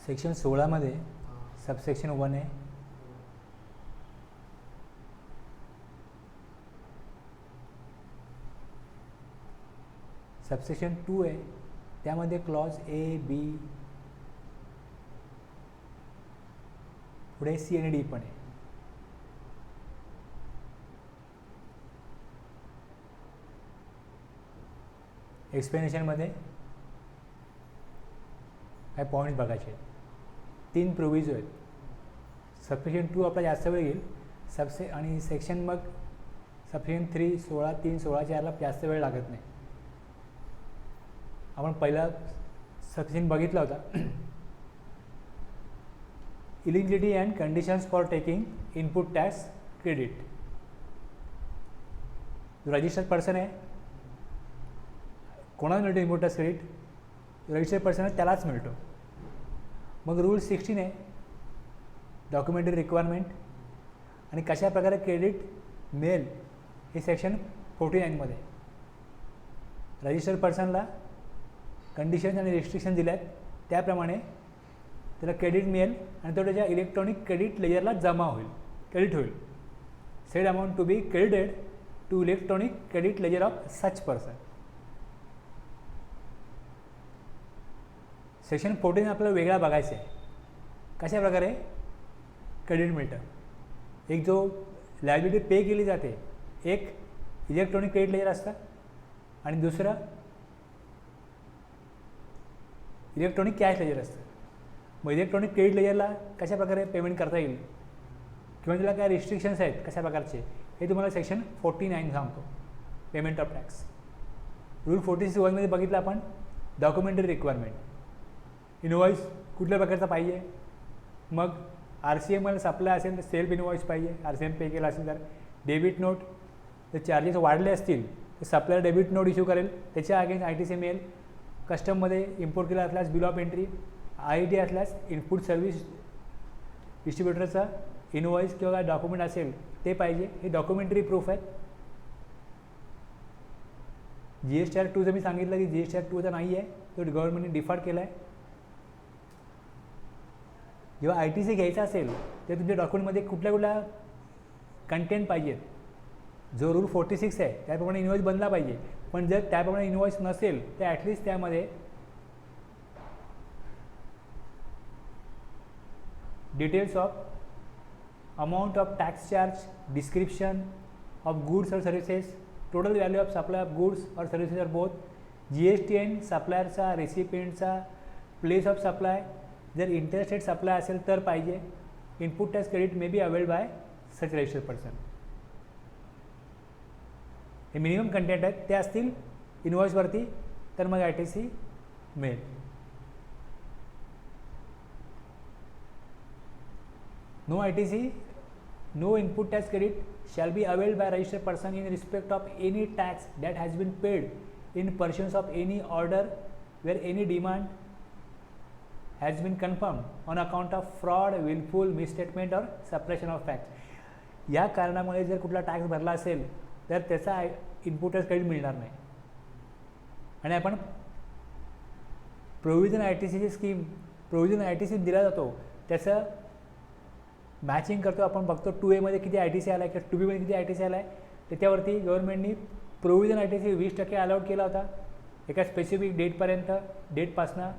Section 16मध्ये subsection 1 आहे. Subsection 2 आहे, त्यामध्ये क्लॉज ए बी पुढे सी आणि डी पण आहे. एक्सप्लेनेशनमध्ये काय पॉईंट्स बघायचे आहेत. 3 प्रोव्हिजो आहेत. सबसेक्शन 2 आपला जास्त वेळ घेईल आणि सेक्शन मग सबसेक्शन 3 16 16 जास्त वेळ लागत नाही. आपण पहिला सबसेक्शन बघितला होता, eligibility and conditions for taking input tax credit. जो रजिस्टर्ड पर्सन आहे कोणाला मिळतो input tax credit? Registered person आहे त्यालाच मिळतो. मग रूल 16 आहे, डॉक्युमेंटरी रिक्वायरमेंट आणि कशा प्रकारे क्रेडिट मिळेल हे सेक्शन 49मध्ये. रजिस्टर्ड पर्सनला कंडिशन्स आणि रिस्ट्रिक्शन दिल्या आहेत, त्याप्रमाणे त्याला क्रेडिट मिळेल आणि तो त्याच्या इलेक्ट्रॉनिक क्रेडिट लेजरला जमा होईल, क्रेडिट होईल. Said amount to be credited to electronic credit ledger of such person. Section 14 आपल्याला वेगळा बघायचं आहे, कशा प्रकारे क्रेडिट मिळतं. एक जो लायबिलिटी पे केली जाते, एक इलेक्ट्रॉनिक क्रेडिट लेजर असतं आणि दुसरं इलेक्ट्रॉनिक कॅश लेजर असतं. मग इलेक्ट्रॉनिक क्रेडिट लेजरला कशा प्रकारे पेमेंट करता येईल किंवा त्याला काय रिस्ट्रिक्शन्स आहेत कशा प्रकारचे हे तुम्हाला सेक्शन 49 सांगतो, पेमेंट ऑफ टॅक्स. रूल 46(1) बघितलं आपण, डॉक्युमेंटरी रिक्वायरमेंट. इनवॉइस कुठल्या प्रकारचा पाहिजे, मग RCM सप्लाय असेल तर सेल्फ इनवॉइस पाहिजे, RCM पे केला असेल तर. डेबिट नोट, जर चार्जेस वाढले असतील तर सप्लायर डेबिट नोट इश्यू करेल, त्याच्या अगेन्स्ट ITC मिळेल. कस्टममध्ये इम्पोर्ट केला असल्यास बिल ऑफ एंट्री, IED असल्यास इनपुट सर्व्हिस डिस्ट्रीब्युटरचा इनवॉइस किंवा काय डॉक्युमेंट असेल ते पाहिजे. हे डॉक्युमेंटरी प्रूफ आहेत. GSTR 2 जर मी सांगितलं की GSTR 2 नाही आहे, तो गव्हर्नमेंटने डिफॉल्ट केला आहे. जेव्हा ITC घ्यायचा असेल तर तुमच्या डॉक्युमेंटमध्ये कुठल्या कंटेंट पाहिजेत. जो रूल 46 आहे त्याप्रमाणे इनवॉइस बनला पाहिजे, पण जर त्याप्रमाणे इनवॉइस नसेल तर ॲटलिस्ट त्यामध्ये details of amount of tax charge, description of goods और services, total value of supply of goods और सर्व्हिसेस आर बोथ, GSTN सप्लायरचा, रेसिपियंटचा, प्लेस ऑफ सप्लाय, जर इंटरस्टेट सप्लाय असेल तर पाहिजे. Input tax credit may be availed by such registered person. हे minimum content आहेत, ते असतील इनवॉइसवरती तर मग ITC मिळेल. No ITC, no input tax credit shall be availed by registered person in respect of any tax that has been paid in pursuance of any order where any demand has been confirmed on account of fraud, willful misstatement or suppression of facts. या कारणामुळे जर कुठला tax भरला असेल तर त्याचा input tax credit मिळणार नाही. आणि आपण प्रोव्हिजन ITCची स्कीम, प्रोव्हिजन ITC दिला जातो त्याचं मॅचिंग करतो. आपण बघतो 2A मध्ये किती ITC आला आहे किंवा 2B मध्ये किती ITC आला आहे, त्याच्यावरती गव्हर्नमेंटनी प्रोव्हिजन ITC 20% अलाउड केला होता एका स्पेसिफिक डेटपर्यंत, डेटपासनं.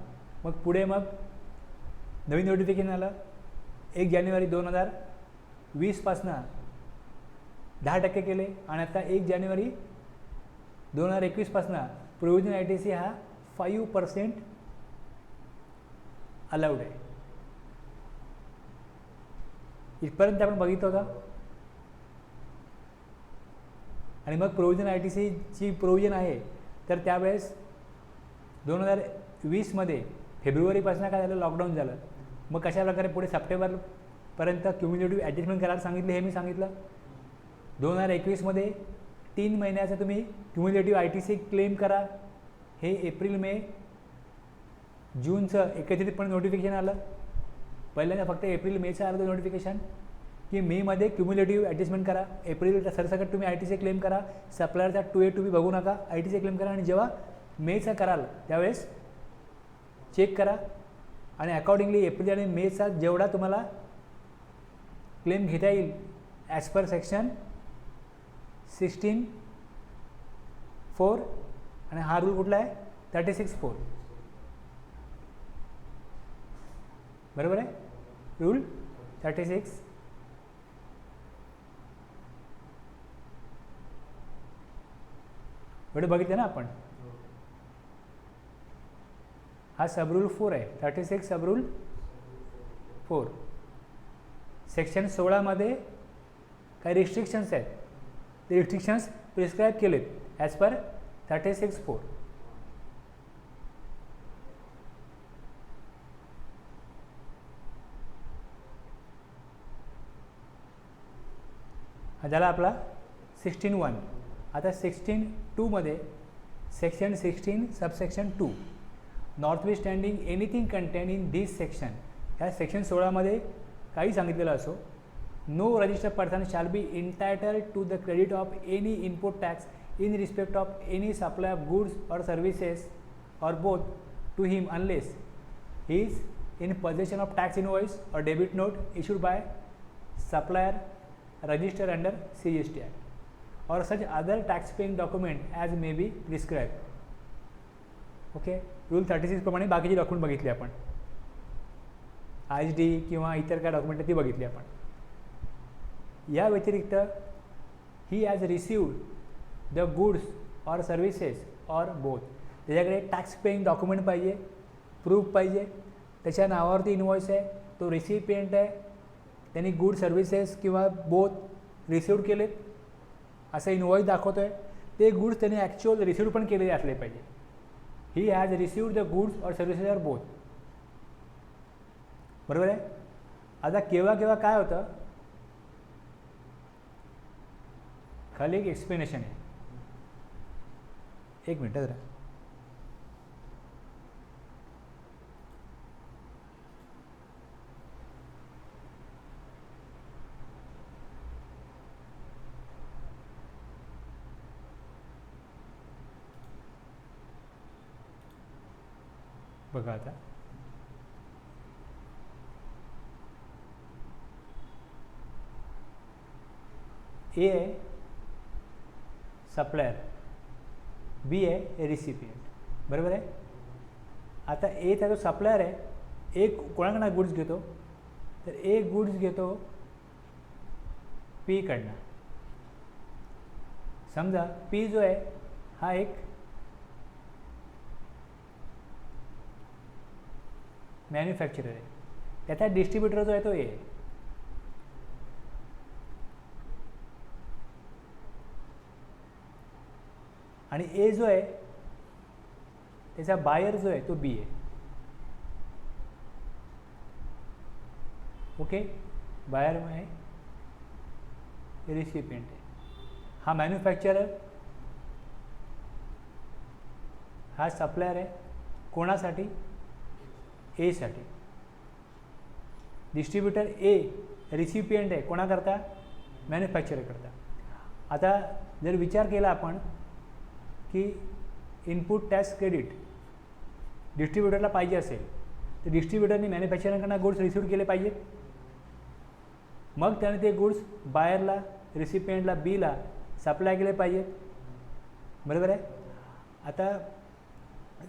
मग पुढे मग नवीन नोटिफिकेशन आलं 1 जानेवारी 2020पासनं 10% केले आणि आता 1 जानेवारी 2021पासनं प्रोव्हिजन ITC हा 5% अलाउड आहे. इथपर्यंत आपण बघितलं होतं. आणि मग प्रोव्हिजन ITCची प्रोव्हिजन आहे तर त्यावेळेस 2020मध्ये फेब्रुवारीपासून काय झालं, लॉकडाऊन झालं. मग कशा प्रकारे पुढे सप्टेंबरपर्यंत क्युम्युलेटिव्ह ॲडजस्टमेंट करायला सांगितले हे मी सांगितलं. 2021मध्ये 3 महिन्याचं तुम्ही क्युम्युलेटिव्ह ITC क्लेम करा. हे एप्रिल मे जूनचं एकत्रितपणे नोटिफिकेशन आलं. पहिल्यांदा फक्त एप्रिल मेचं आलं नोटिफिकेशन की मेमध्ये क्युम्युलेटिव्ह ॲडजस्टमेंट करा. एप्रिलचा सरसकट तुम्ही ITC क्लेम करा. सप्लायरचा 2A 2B बघू नका, ITC क्लेम करा. आणि जेव्हा मेचं कराल त्यावेळेस चेक करा आणि अकॉर्डिंगली एप्रिल आणि मेचा जेवढा तुम्हाला क्लेम घेता येईल ॲज पर सेक्शन 16(4) आणि हा रूल कुठला आहे 36(4). बरोबर आहे, रूल 36. एवढे बघितलं ना आपण. हा सबरूल 4 आहे, 36 सबरूल 4. सेक्शन 16 काही रिस्ट्रिक्शन्स आहेत, ते रिस्ट्रिक्शन्स प्रिस्क्राईब केलेत ॲज पर 36(4). हा झाला आपला 16(1). आता 16(2) section 16 subsection 2 notwithstanding anything contain in this section. ह्या सेक्शन 16 काही सांगितलेलं असो, no registered person shall be entitled to the credit of any input tax in respect of any supply of goods or services or both to him unless he is in possession of tax invoice or debit note issued by supplier register under CGST Act or such other tax paying document as may be prescribed. Okay, rule 36 प्रमाणे बाकीची document बघितली आपण, ISD किंवा इतर काय document ती बघितली आपण. या व्यतिरिक्त ही has received the goods or services or both, त्याच्याकडे टॅक्स पेईंग डॉक्युमेंट पाहिजे, प्रूफ पाहिजे, त्याच्या नावावरती इनवॉइस आहे, तो रिसिपिएंट आहे, त्यांनी गुड सर्व्हिसेस किंवा बोथ रिसिव्ड केलेत असं इनवॉइस दाखवतो आहे, ते गुड्स त्यांनी ॲक्च्युअल रिसिव्ड पण केलेले असले पाहिजे. ही has received the goods or services or both. बरोबर आहे. आता केव्हा केव्हा काय होतं, खाली एक एक्सप्लेनेशन आहे, एक मिनटं जरा. बघा आता ए आहे सप्लायर, बी आहे रिसिपिएंट. बरोबर आहे. आता एचा जो सप्लायर आहे, ए कोणाकडनं गुड्स घेतो, तर ए गुड्स घेतो पी कडनं. समजा पी जो आहे हा एक मॅन्युफॅक्चरर आहे, त्याचा डिस्ट्रीब्युटर जो आहे तो ए आहे. आणि ए जो आहे त्याचा बायर जो आहे तो बी आहे. ओके, बायर आहे, रिसिपिएंट आहे. हा मॅन्युफॅक्चरर, हा सप्लायर आहे कोणासाठी, ए साठी. डिस्ट्रीब्युटर ए रिसिपिएंट आहे कोणाकरता, मॅन्युफॅक्चरर करता. आता जर विचार केला आपण की इनपुट टॅक्स क्रेडिट डिस्ट्रीब्युटरला पाहिजे असेल, तर डिस्ट्रीब्युटरने मॅन्युफॅक्चररकडनं गुड्स रिसिव्ह केले पाहिजेत, मग त्याने ते गुड्स बायरला, रिसिपिएंटला, बीला सप्लाय केले पाहिजेत. बरोबर आहे. आता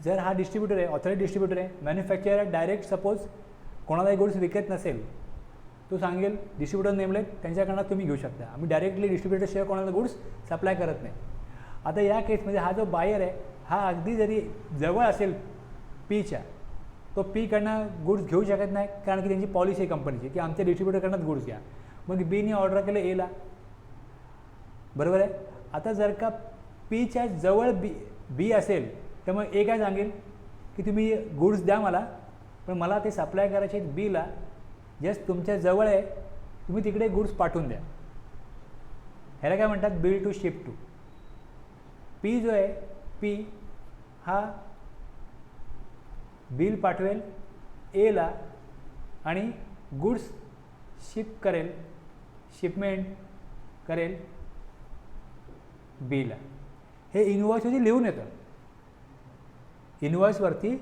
जर हा डिस्ट्रीब्युटर आहे, ऑथराइज डिस्ट्रीब्युटर आहे, मॅन्युफॅक्चरर डायरेक्ट सपोज कोणालाही गुड्स विकत नसेल, तो सांगेल डिस्ट्रीब्युटर नेमलेत त्यांच्याकडनं तुम्ही घेऊ शकता, आम्ही डायरेक्टली डिस्ट्रीब्युटरशिवाय कोणाला गुड्स सप्लाय करत नाही. आता या केसमध्ये हा जो बायर आहे हा अगदी जरी जवळ असेल पीच्या, तो पीकडनं गुड्स घेऊ शकत नाही, कारण की त्यांची पॉलिसी आहे कंपनीची की आमच्या डिस्ट्रीब्युटरकडनंच गुड्स घ्या. मग बीने ऑर्डर केलं एला. बरोबर आहे. आता जर का पीच्या जवळ बी असेल तर मग ए काय सांगेल की तुम्ही गुड्स द्या मला, पण मला ते सप्लाय करायचे आहेत बीला, जस्ट तुमच्या जवळ आहे, तुम्ही तिकडे गुड्स पाठवून द्या. ह्याला काय म्हणतात, bill to ship to. P जो आहे, पी हा बिल पाठवेल एला आणि गुड्स शिप करेल, शिपमेंट करेल बीला. हे इनवॉइसवरती लिहून येतं. इनवॉइसवरती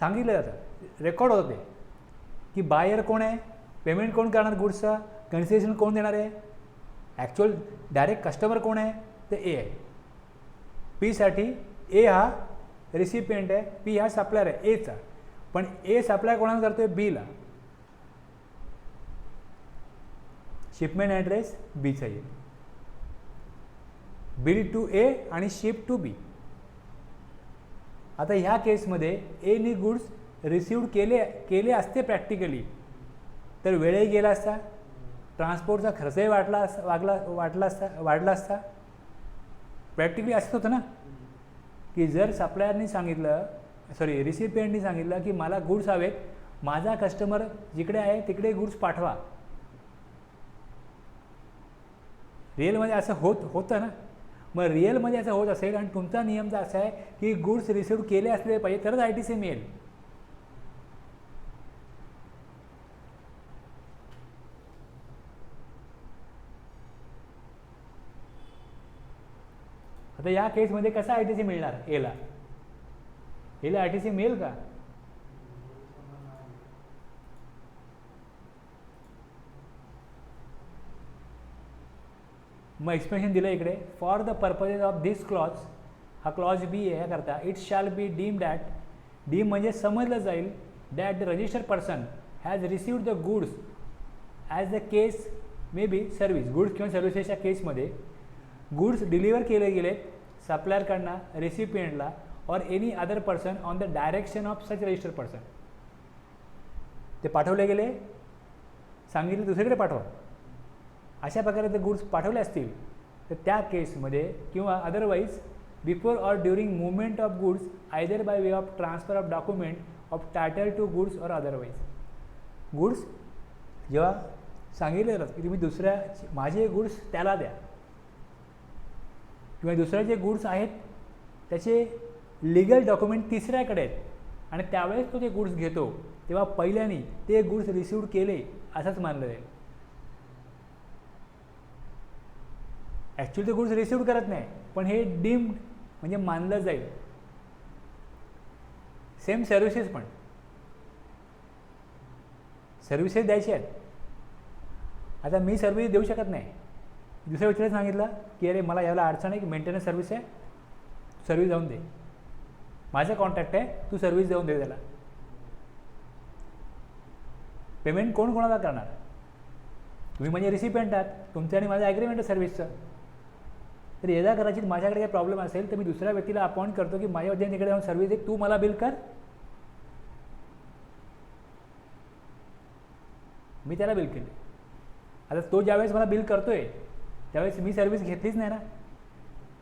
सांगितलं जातं, रेकॉर्ड होतं ते की बायर कोण आहे, पेमेंट कोण करणार गुड्सचा, कन्सिडरेशन कोण देणार आहे, ॲक्च्युअल डायरेक्ट कस्टमर कोण आहे, तर ए आहे. पीसाठी ए हा रिसिपियंट आहे, पी हा सप्लायर आहे एचा, पण ए सप्लाय कोणाला करतोय, बीला. शिपमेंट ॲड्रेस बीचा येईल, बिल टू ए आणि शिप टू बी. आता ह्या केसमध्ये एनी गुड्स रिसिव्ड केले असते प्रॅक्टिकली तर वेळही गेला असता, ट्रान्सपोर्टचा खर्चही वाढला असता. प्रॅक्टिकली असंच होतं ना की जर सप्लायरनी सांगितलं, रिसिपियंटनी सांगितलं की मला गुड्स हवेत, माझा कस्टमर जिकडे आहे तिकडे गुड्स पाठवा, रिअलमध्ये असं होतं ना. मग रिअलमध्ये असं होत असेल आणि तुमचा नियम जर असा आहे की गुड्स रिसिव्ह केले असले पाहिजे तरच ITC मिळेल. आता या केसमध्ये कसा ITC मिळणार, एला ITC मिळेल का? मग एक्सप्लेनेशन दिलं इकडे, for the purposes of this clause, हा क्लॉज बी आहे करता, it shall be deem that, deem म्हणजे समजलं जाईल, that the registered person has received the goods as the case may be service, goods किंवा सर्व्हिसेसच्या केसमध्ये गुड्स डिलिव्हर केले गेलेत सप्लायरकडनं रेसिपियंटला और any other person on the direction of such registered person. ते पाठवले गेले, सांगितले दुसरीकडे पाठवा, अशा प्रकारे ते गुड्स पाठवले असतील तर त्या केसमध्ये किंवा otherwise before or during movement of goods either by way of transfer of document of title to goods or otherwise. Goods जेव्हा सांगितले जातात की तुम्ही माझे गुड्स त्याला द्या किंवा दुसरे जे गुड्स आहेत त्याचे लिगल डॉक्युमेंट तिसऱ्याकडे आहेत आणि त्यावेळेस तो ते गुड्स घेतो तेव्हा पहिल्याने ते गुड्स रिसिव्ड केले असंच मानलं जाईल. ॲक्च्युअली ते गुड्स रिसिव्ड करत नाही, पण हे डीम्ड म्हणजे मानलं जाईल. सेम सर्व्हिसेस पण, सर्व्हिसेस द्यायचे आहेत. आता मी सर्व्हिस देऊ शकत नाही, दुसऱ्या व्यक्तीला सांगितलं की अरे मला याला अडचण आहे की मेंटेनन्स सर्व्हिस आहे, सर्व्हिस जाऊन दे, माझं कॉन्टॅक्ट आहे, तू सर्व्हिस देऊन दे त्याला. पेमेंट कोण कोणाला करणार, तुम्ही म्हणजे रिसिपियंट आहात, तुमचं आणि माझं ॲग्रीमेंट आहे सर्व्हिसचं. तर यदा कदाचित माझ्याकडे काही प्रॉब्लेम असेल तर मी दुसऱ्या व्यक्तीला अपॉइंट करतो की माझ्या वतीने तिकडे जाऊन सर्व्हिस दे, तू मला बिल कर, मी त्याला बिल केले. आता तो ज्यावेळेस मला बिल करतोय त्यावेळेस मी सर्व्हिस घेतलीच नाही ना,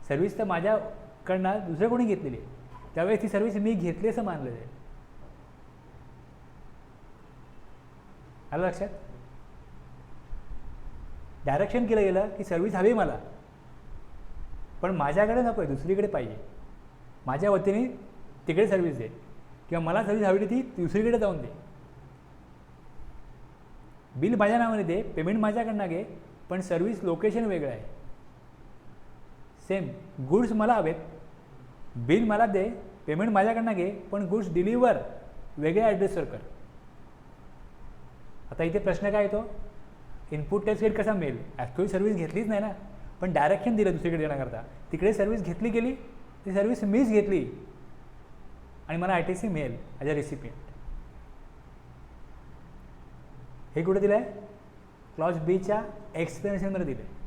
सर्व्हिस तर माझ्याकडनं दुसऱ्या कोणी घेतलेली आहे, त्यावेळेस ती सर्व्हिस मी घेतली असं मानलं जाईल. आलं लक्षात? डायरेक्शन केलं गेलं की सर्व्हिस हवी मला, पण माझ्याकडे नको आहे, दुसरीकडे पाहिजे, माझ्या वतीने तिकडे सर्व्हिस दे किंवा मला सर्व्हिस हवी ती दुसरीकडे जाऊन दे. बिल माझ्या नावाने दे, पेमेंट माझ्याकडनं घे, पण सर्व्हिस लोकेशन वेगळं आहे. सेम गुड्स मला हवेत, बिल मला दे, पेमेंट माझ्याकडनं घे, पण गुड्स डिलिव्हर वेगळ्या ॲड्रेसवर कर. आता इथे प्रश्न काय येतो, इनपुट टॅक्स रेट कसा मिळेल, ॲक्च्युअली सर्व्हिस घेतलीच नाही ना, पण डायरेक्शन दिलं दुसरीकडे देण्याकरता, तिकडे सर्व्हिस घेतली गेली, ती सर्व्हिस मीच घेतली आणि मला ITC मिळेल ॲज अ रेसिपियंट. हे कुठे दिलं आहे, क्लॉज बीच्या एक्सप्लेनेशनमध्ये दिलं आहे.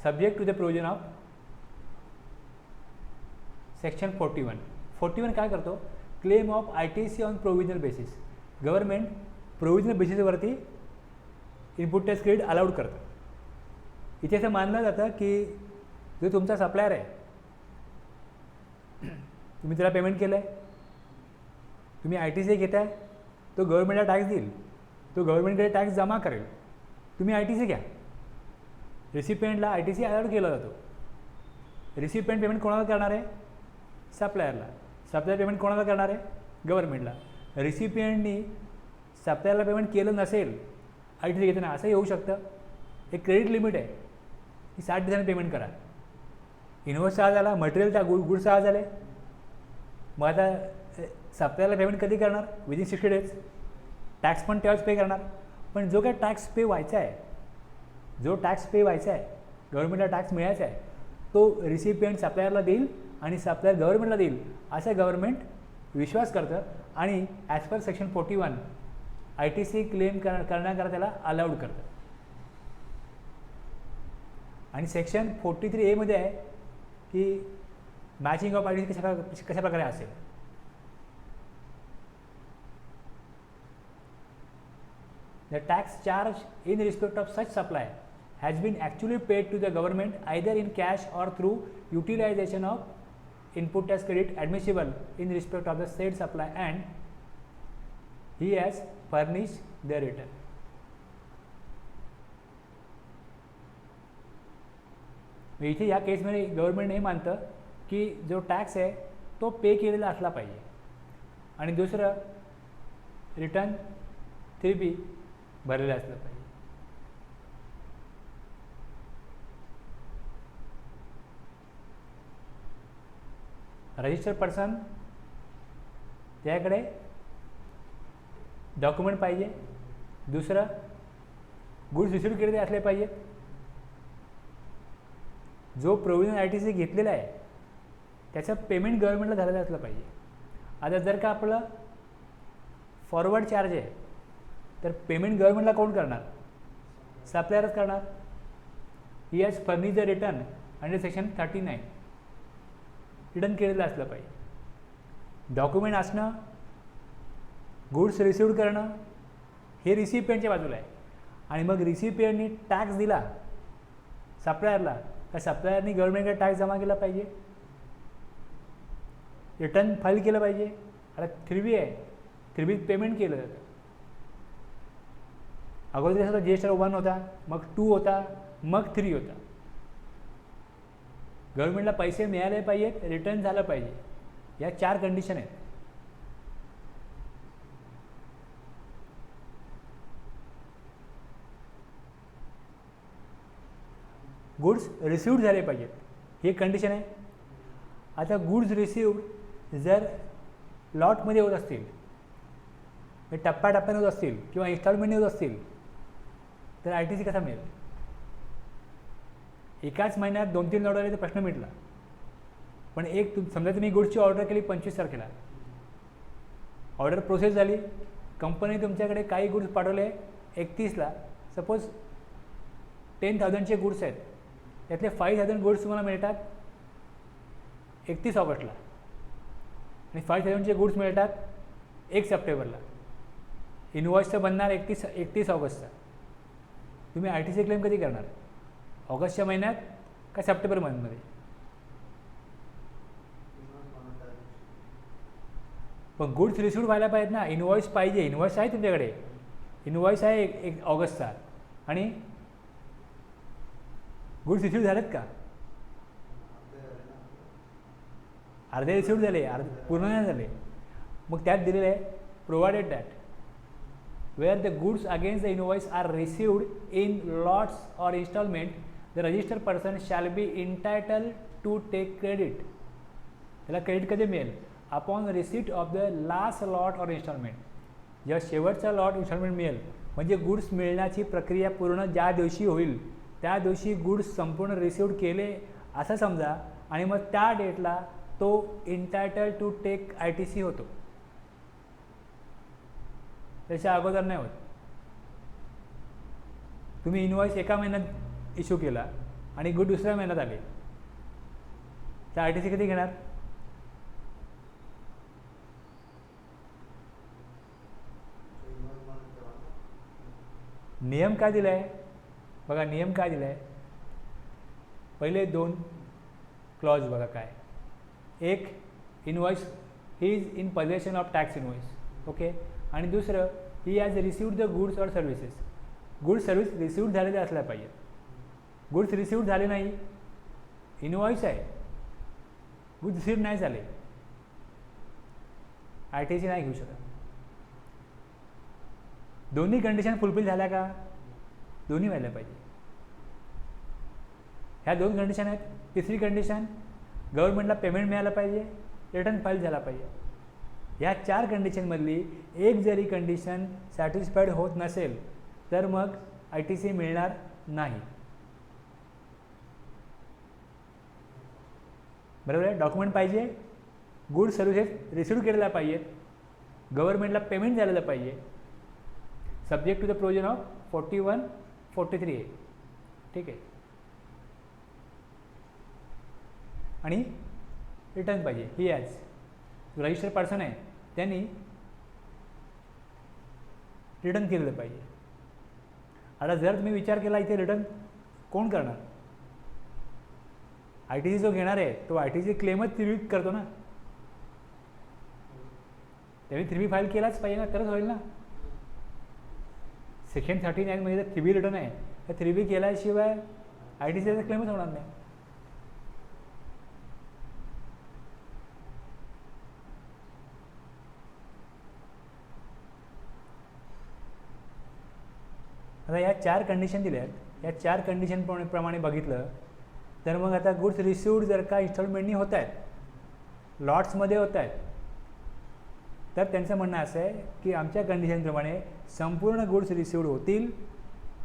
Subject to the provision of section 41 काय करतो, claim of ITC on provisional basis. Government provisional बेसिसवरती इनपुट टॅक्स क्रेडिट अलाउड करतं. इथे असं मानलं जातं की जो तुमचा सप्लायर आहे, तुम्ही त्याला पेमेंट केलं आहे, तुम्ही ITC घेत आहे, तो गव्हर्नमेंटला टॅक्स देईल, तो गव्हर्नमेंटकडे टॅक्स जमा करेल, तुम्ही ITC घ्या. रिसिपियंटला ITC अलाउड केला जातो. रिसिपियंट पेमेंट कोणाला करणार आहे, सप्लायरला. सप्लायर पेमेंट कोणाला करणार आहे, गव्हर्नमेंटला. रिसिपियंटनी सप्लायरला पेमेंट केलं नसेल ITC घेताना, असंही होऊ शकतं. एक क्रेडिट लिमिट आहे, की 60 दिवसांनी पेमेंट करा. इन्व्हॉइस तयार झाला, मटेरियल त्या गुड्स तयार झाले, मग आता सप्लायरला पेमेंट कधी करणार? Within 60 days. टॅक्स पण तेव्हाच पे करणार. पण जो काय टॅक्स पे व्हायचा आहे, गव्हर्नमेंटला टॅक्स मिळायचा आहे, तो रिसिपियंट सप्लायरला देईल आणि सप्लायर गव्हर्नमेंटला देईल असं गव्हर्नमेंट विश्वास करतं आणि as per section 41 ITC claim करण्याकरता त्याला अलाउड करतं. आणि सेक्शन 43A मध्ये आहे की मॅचिंग ऑफ ITC कशा प्रकारे असेल. The tax charge in respect of such supply has been actually paid to the government either in cash or through utilization of input tax credit admissible in respect of the said supply and he has furnished the return. इथे या केसमध्ये government हे मानतं की जो tax आहे तो पे केलेला असला पाहिजे आणि दुसरं रिटर्न 3B भरलेलं असलं पाहिजे. रजिस्टर्ड पर्सन त्याकडे डॉक्युमेंट पाहिजे, दुसरं गुड्स रिसिव्ह केलेले असले पाहिजेत, जो प्रोव्हिजन ITC घेतलेला आहे त्याचं पेमेंट गव्हर्नमेंटला झालेलं असलं पाहिजे. आता जर का आपलं फॉरवर्ड चार्ज आहे तर पेमेंट गव्हर्नमेंटला कोण करणार? सप्लायरच करणार. He has furnish the return under section 39. Return केलेलं असलं पाहिजे. डॉक्युमेंट असणं, गुड्स रिसिव्ह करणं हे रिसिपियंटच्या बाजूला आहे आणि मग रिसिपियंटनी टॅक्स दिला सप्लायरला तर सप्लायरनी गव्हर्नमेंटकडे टॅक्स जमा केला पाहिजे, रिटर्न फाईल केलं पाहिजे. आता 3B आहे, 3B पेमेंट केलं जातं. अगोदर कसं GST 1 होता, मग 2 होता, मग 3 होता. गव्हर्नमेंटला पैसे मिळाले पाहिजेत, रिटर्न झालं पाहिजे, या 4 कंडिशन आहेत. गुड्स रिसिव्ड झाले पाहिजेत, ही कंडिशन आहे. आता गुड्स रिसिव्ड जर लॉटमध्ये होत असतील, टप्प्याटप्प्याने होत असतील किंवा इन्स्टॉलमेंटने होत असतील तर ITC कसा मिळेल? एकाच महिन्यात 2-3 ऑर्डर आले तर प्रश्न मिटला. पण समजा तुम्ही गुड्सची ऑर्डर केली 25 तारखेला, ऑर्डर प्रोसेस झाली, कंपनी तुमच्याकडे काही गुड्स पाठवले 31ला, सपोज 10,000चे गुड्स आहेत, त्यातले 5,000 गुड्स तुम्हाला मिळतात 31 ऑगस्टला आणि 5,000चे गुड्स मिळतात 1 सप्टेंबरला. इनवॉइसचं बनणार 31 ऑगस्टचा. तुम्ही ITC क्लेम कधी करणार? ऑगस्टच्या महिन्यात का सप्टेंबर मंथमध्ये? पण गुड्स रिसिव्ह व्हायला पाहिजेत ना, इनवॉइस पाहिजे. इनवॉइस आहे तुमच्याकडे, इनवॉइस आहे 1 ऑगस्टचा आणि गुड्स रिसिव्ह झालेत का? अर्धे रिसिव्ह झाले, पूर्ण नाही झाले. मग त्यात दिलेलं आहे provided that where the goods against the invoice are received in lots or installment, the registered person shall be entitled to take credit. त्याला क्रेडिट कधी मिळेल? Upon receipt of the last lot और इन्स्टॉलमेंट. जेव्हा शेवटचा lot instalment मिळेल, म्हणजे goods मिळण्याची प्रक्रिया पूर्ण ज्या दिवशी होईल त्या दिवशी गुड्स संपूर्ण रिसिव्ड केले असं समजा आणि मग त्या डेटला तो इंटायटल टू टेक ITC होतो. त्याच्या अगोदर नाही होत. तुम्ही इनवॉइस एका महिन्यात इश्यू केला आणि गुड दुसऱ्या महिन्यात आले, त्या ITC कधी घेणार? नियम काय दिला आहे बघा, नियम काय दिला आहे. पहिले 2 क्लॉज बघा काय. एक, invoice he is in possession of tax invoice, okay. आणि दुसरं, ही has received the goods or services. Goods service received झालेले असल्या पाहिजेत. गुड्स रिसिव्ड झाले नाही, इनवॉइस आहे, गुड्स रिसिव्ड नाही झाले, ITC नाही घेऊ शकत. दोन्ही कंडिशन फुलफिल झाल्या का? दोन्ही व्हायला पाहिजे. ह्या 2 कंडिशन आहेत. तिसरी कंडिशन, गव्हर्नमेंटला पेमेंट मिळालं पाहिजे, रिटर्न फाईल झाला पाहिजे. ह्या 4 कंडिशनमधली एक जरी कंडिशन सॅटिस्फाईड होत नसेल तर मग ITC मिळणार नाही. बरोबर आहे. डॉक्युमेंट पाहिजे, गुड सर्व्हिसेस रिसिव्ह केलेल्या पाहिजेत, गव्हर्नमेंटला पेमेंट झालेलं पाहिजे, subject to the provision of 41-43A. ठीक आहे. आणि रिटर्न पाहिजे. ही ॲज रजिस्टर्ड पर्सन आहे त्यांनी रिटर्न केलेलं पाहिजे. आता जर तुम्ही विचार केला इथे रिटर्न कोण करणार, ITC जो घेणार आहे तो ITC क्लेमच 3B करतो ना, त्यांनी 3B फाईल केलाच पाहिजे ना, तरच होईल ना. सेक्शन 39 मध्ये जर 3B रिटर्न आहे तर 3B केल्याशिवाय ITCचा क्लेमच होणार नाही. आता या 4 कंडिशन दिल्या आहेत. या 4 कंडिशन प्रमाणे बघितलं तर मग आता गुड्स रिसिव्ड जर का इन्स्टॉलमेंटनी होत आहेत, लॉट्समध्ये होत आहेत, तर त्यांचं म्हणणं असं आहे की आमच्या कंडिशनप्रमाणे संपूर्ण गुड्स रिसिव्ड होतील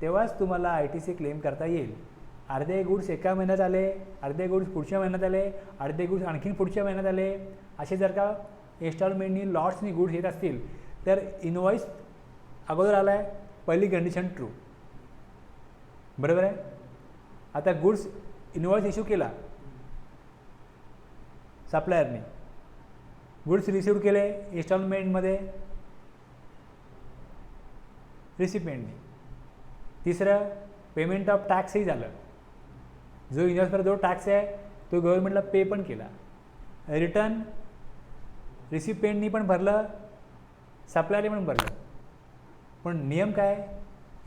तेव्हाच तुम्हाला ITC क्लेम करता येईल. अर्धे गुड्स एका महिन्यात आले, अर्धे गुड्स पुढच्या महिन्यात आले, अर्धे गुड्स आणखीन पुढच्या महिन्यात आले, असे जर का इन्स्टॉलमेंटनी लॉट्सनी गुड्स येत असतील तर इनवॉइस अगोदर आला आहे, पहिली कंडिशन ट्रू. बरोबर आहे. आता गुड्स इनवॉइस इश्यू केला सप्लायरने, गुड्स रिसिव्ड केले इन्स्टॉलमेंटमध्ये रिसिपिएंटने. तिसरं, पेमेंट ऑफ टॅक्सही झालं, जो इन्व्हेस्टवर जो टॅक्स आहे तो गव्हर्नमेंटला पे पण केला. रिटर्न रिसिपिएंटनी पण भरलं, सप्लायरने पण भरलं. पण नियम काय,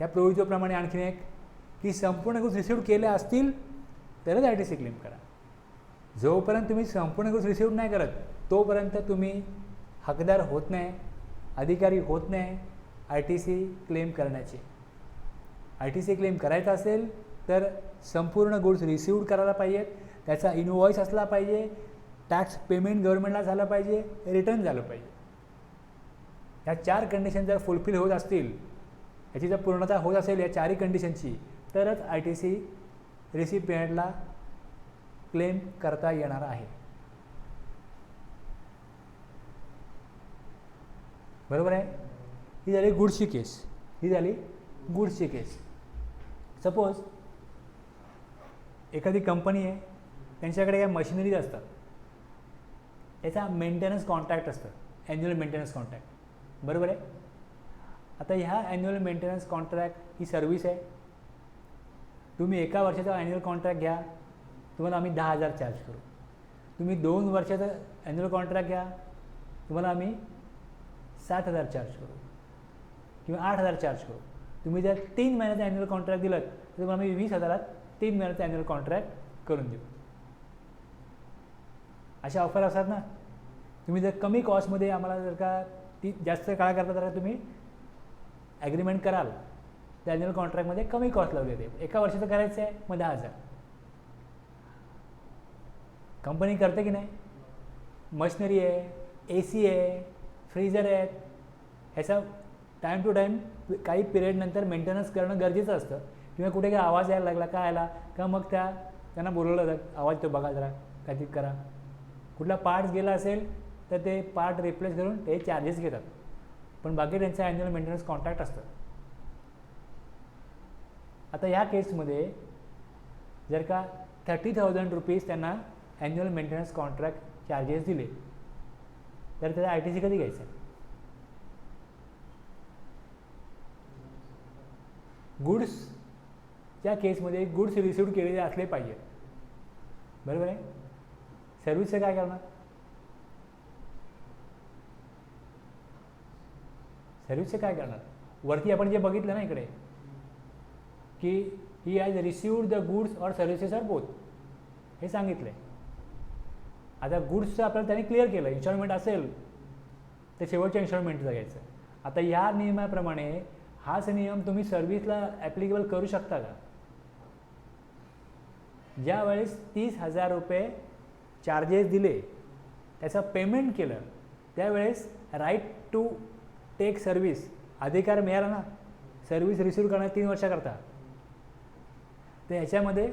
या प्रोव्हिजनप्रमाणे आणखीन एक की संपूर्ण गुड्स रिसिव्ड केले असतील तरच ITC क्लेम करा. जोपर्यंत तुम्ही संपूर्ण गुड्स रिसिव्ड नाही करत तोपर्यंत तुम्ही हकदार होत नाही, अधिकारी होत नाही ITC क्लेम करण्याचे. ITC क्लेम करायचा असेल तर संपूर्ण गुड्स रिसिव्ड करायला पाहिजेत, त्याचा इनवॉइस असला पाहिजे, टॅक्स पेमेंट गव्हर्नमेंटला झालं पाहिजे, रिटर्न झालं पाहिजे. ह्या 4 कंडिशन जर फुलफिल होत असतील, याची जर पूर्णता होत असेल या 4ही कंडिशनची, तरच ITC रिसिपिएंटला क्लेम करता येणार आहे. बरोबर आहे. ही झाली गुड्सची केस. ही झाली गुड्सची केस. सपोज एखादी कंपनी आहे, त्यांच्याकडे काही मशिनरीज असतात, त्याचा मेंटेनन्स कॉन्ट्रॅक्ट असतं, ॲन्युअल मेंटेनन्स कॉन्ट्रॅक्ट. बरोबर आहे. आता ह्या ॲन्युअल मेंटेनन्स कॉन्ट्रॅक्ट ही सर्व्हिस आहे. तुम्ही 1 वर्षाचा ॲन्युअल कॉन्ट्रॅक्ट घ्या, तुम्हाला आम्ही 10,000 चार्ज करू. तुम्ही 2 वर्षाचा ॲन्युअल कॉन्ट्रॅक्ट घ्या, तुम्हाला आम्ही 7,000 चार्ज करू किंवा 8,000 चार्ज करू. तुम्ही जर 3 महिन्याचं ॲन्युअल कॉन्ट्रॅक्ट दिलं तर तुम्हाला आम्ही 20,000 3 महिन्याचं ॲन्युअल कॉन्ट्रॅक्ट करून देऊ. अशा ऑफर असतात ना. तुम्ही जर कमी कॉस्टमध्ये आम्हाला जर का ती जास्त काळ करता तर तुम्ही ॲग्रीमेंट कराल, त्या ॲन्युअल कॉन्ट्रॅक्टमध्ये कमी कॉस्ट लावली जाते. 1 वर्षाचं करायचं आहे मग 10,000. कंपनी करते की नाही. मशिनरी आहे, AC आहे, फ्रीजर आहेत, ह्याचा टाईम टू टाईम काही पिरियडनंतर मेंटेनन्स करणं गरजेचं असतं. किंवा कुठे काही आवाज यायला लागला, काय आला का मग त्यांना बोलवलं जातं, आवाज तो बघा जरा, काहीतरी करा. कुठला पार्ट्स गेला असेल तर ते पार्ट रिप्लेस करून ते चार्जेस घेतात. पण बाकी त्यांचं ॲन्युअल मेंटेनन्स कॉन्ट्रॅक्ट असतं. आता ह्या केसमध्ये जर का 30,000 रुपीज त्यांना ॲन्युअल मेंटेनन्स कॉन्ट्रॅक्ट चार्जेस दिले तर त्याचा ITC कधी घ्यायचं. गुड्सच्या केसमध्ये गुड्स रिसिव्ड केलेले असले पाहिजे. बरोबर आहे. सर्व्हिसचं काय करणार. सर्व्हिसचं काय करणार. वरती आपण जे बघितलं ना इकडे की he has received the goods or services or both, हे सांगितलं आहे. आता गुड्सचं आपल्याला त्यांनी क्लिअर केलं. इन्स्टॉलमेंट असेल तर शेवटच्या इन्स्टॉलमेंटचं घ्यायचं. आता या नियमाप्रमाणे हाच नियम तुम्ही सर्व्हिसला ॲप्लिकेबल करू शकता का. ज्या वेळेस 30,000 रुपये चार्जेस दिले, त्याचं पेमेंट केलं, त्यावेळेस राईट टू टेक सर्व्हिस अधिकार मिळाला ना, सर्व्हिस रिसिव्ह करण्यात 3 वर्षाकरता. तर ह्याच्यामध्ये